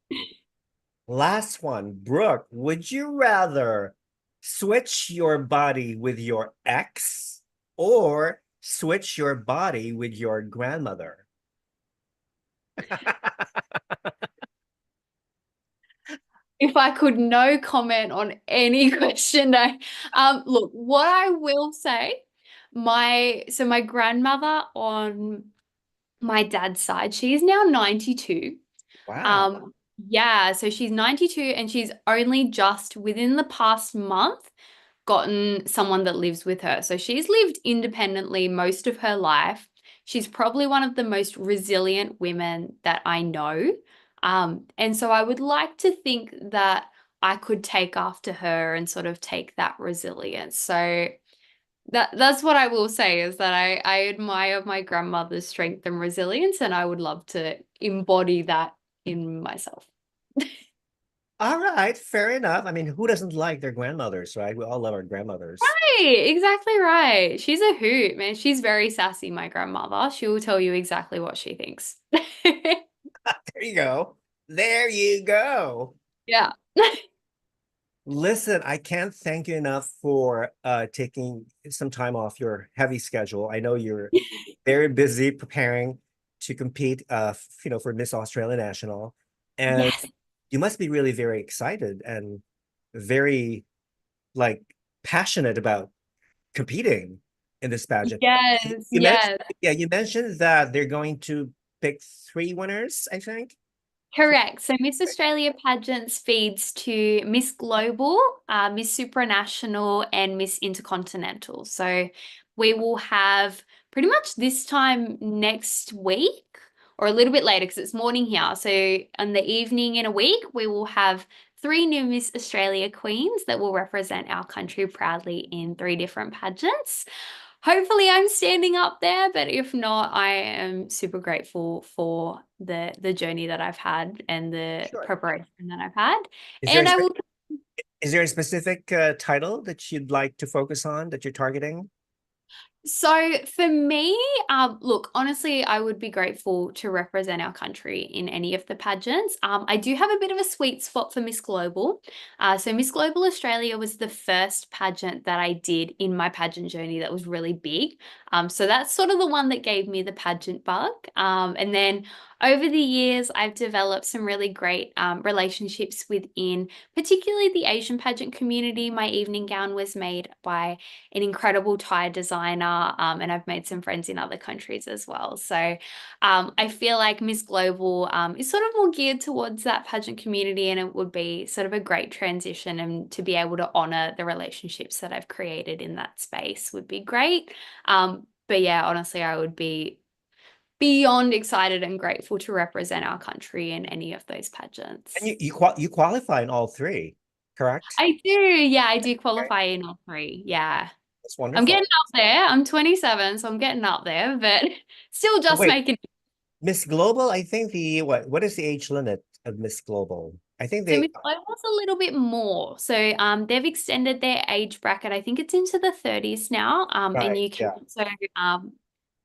Last one. Brooke, would you rather switch your body with your ex or switch your body with your grandmother? If I could no comment on any question, no. Look, what I will say, my grandmother on my dad's side, she is now 92. Wow. Um, yeah, so she's 92 and she's only just within the past month gotten someone that lives with her. So she's lived independently most of her life. She's probably one of the most resilient women that I know. And so I would like to think that I could take after her and sort of take that resilience. So that's what I will say is that I admire my grandmother's strength and resilience, and I would love to embody that in myself. All right, fair enough. I mean, who doesn't like their grandmothers, right? We all love our grandmothers. Right, exactly right. She's a hoot, man. She's very sassy, my grandmother. She will tell you exactly what she thinks. There you go. There you go. Yeah. Listen, I can't thank you enough for taking some time off your heavy schedule. I know you're very busy preparing to compete for Miss Australia National. And Yes, you must be really very excited and very like passionate about competing in this pageant. yes, You mentioned, yes. yeah, you mentioned that they're going to pick three winners, I think. Correct. So Miss Australia Pageants feeds to Miss Global, Miss Supranational, and Miss Intercontinental. So we will have pretty much this time next week or a little bit later because it's morning here. So in the evening in a week, we will have three new Miss Australia queens that will represent our country proudly in three different pageants. Hopefully I'm standing up there, but if not, I am super grateful for the journey that I've had and the Sure. preparation that I've had. Is there a And I will. is there a specific title that you'd like to focus on that you're targeting? So for me, look, honestly, I would be grateful to represent our country in any of the pageants. I do have a bit of a sweet spot for Miss Global. So Miss Global Australia was the first pageant that I did in my pageant journey that was really big. So that's sort of the one that gave me the pageant bug. And then over the years, I've developed some really great relationships within, particularly the Asian pageant community. My evening gown was made by an incredible Thai designer, and I've made some friends in other countries as well. So I feel like Miss Global is sort of more geared towards that pageant community, and it would be sort of a great transition, and to be able to honor the relationships that I've created in that space would be great. But yeah, honestly, I would be beyond excited and grateful to represent our country in any of those And pageants. you qualify in all three, correct? I do, yeah, I do Okay, qualify in all three. Yeah. that's I'm getting wonderful. up there. I'm 27, so I'm getting up there, but still Oh, just wait, making. Miss Global, I think what is the age limit of Miss Global? I think So they Miss Global's a little bit more. So they've extended their age bracket. I think it's into the 30s now. And right, you can yeah, also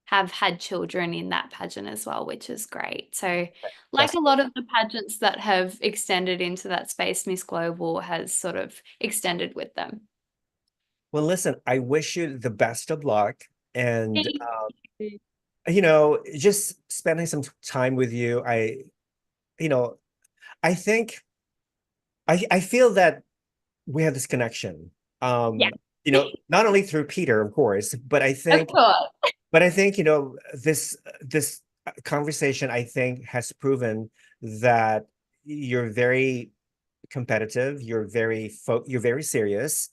have had children in that pageant as well, which is great. So like that's a lot perfect. of the pageants that have extended into that space, Miss Global has sort of extended with them. Well, listen, I wish you the best of luck and Thank you. just spending some time with you. You know, I think I feel that we have this connection. Yeah, Not only through Peter, of course, but of course. I think, this conversation, I think, has proven that you're very competitive, you're very serious,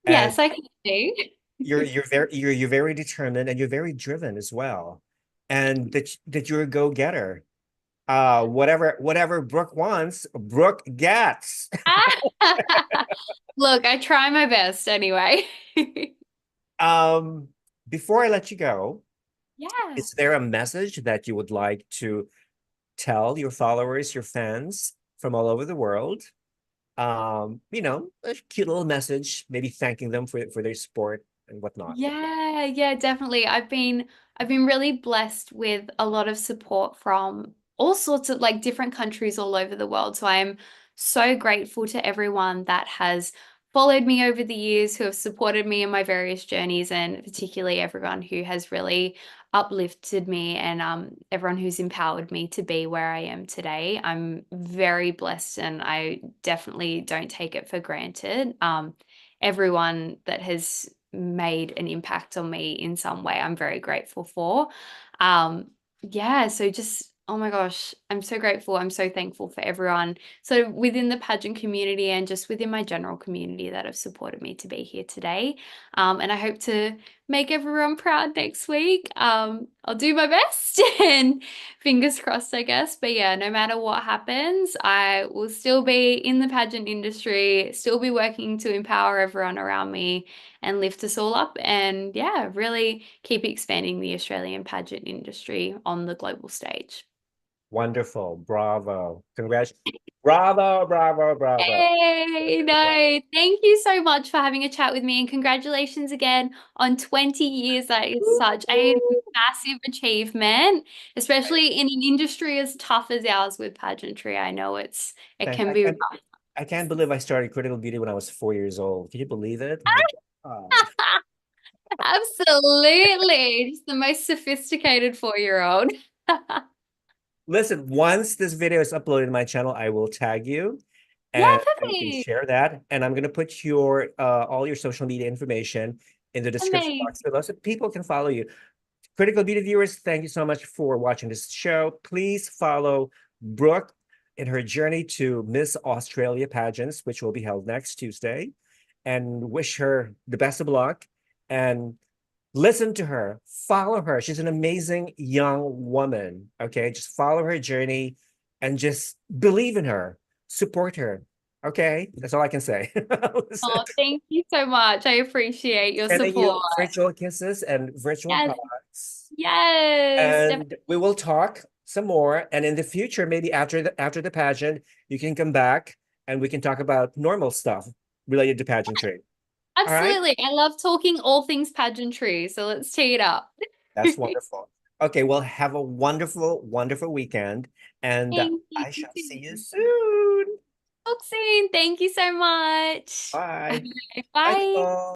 and Yes, I can do. you're very determined and you're very driven as well. And that you're a go-getter. Whatever Brooke wants, Brooke gets. Look, I try my best anyway. Um, Before I let you go, Yeah. is there a message that you would like to tell your followers, your fans from all over the world? A cute little message, maybe thanking them for their support and whatnot. Yeah, yeah, definitely. I've been really blessed with a lot of support from all sorts of like different countries all over the world. So I am so grateful to everyone that has followed me over the years, who have supported me in my various journeys, and particularly everyone who has really uplifted me, and everyone who's empowered me to be where I am today. I'm very blessed, and I definitely don't take it for granted. Everyone that has made an impact on me in some way, I'm very grateful for. Um, yeah, so just, oh my gosh, I'm so grateful. I'm so thankful for everyone. So within the pageant community and just within my general community that have supported me to be here today. And I hope to make everyone proud next week. I'll do my best and fingers crossed, I guess. But yeah, no matter what happens, I will still be in the pageant industry, still be working to empower everyone around me and lift us all up. And yeah, really keep expanding the Australian pageant industry on the global stage. Wonderful. Bravo. Congrats. Bravo, bravo, bravo. Hey, no, thank you so much for having a chat with me, and congratulations again on 20 years. That is such a massive achievement, especially in an industry as tough as ours with pageantry. I know it Thank, can I, be and rough. I can't believe I started Critical Beauty when I was 4 years old. Can you believe it? My God. Absolutely. Just the most sophisticated 4-year-old. Listen, once this video is uploaded to my channel, I will tag you Yeah, and you can perfect. share that. And I'm gonna put your all your social media information in the description box Amazing. below so people can follow you. Critical Beauty viewers, thank you so much for watching this show. Please follow Brooke in her journey to Miss Australia Pageants, which will be held next Tuesday, and wish her the best of luck. And listen to her, follow her. She's an amazing young woman. Okay, just follow her journey and just believe in her, support her. Okay, that's all I can say. Listen, Oh, thank you so much. I appreciate your sending support. you virtual kisses and virtual Yes, hugs. yes, And we will talk some more. And in the future, maybe after the pageant, you can come back and we can talk about normal stuff related to pageantry. All right? absolutely. I love talking all things pageantry, so let's tee it up. That's wonderful. Okay, well, have a wonderful, wonderful weekend, and Thank I you. shall see you soon. Talk soon. Thank you so much. Bye. Bye, Bye. people.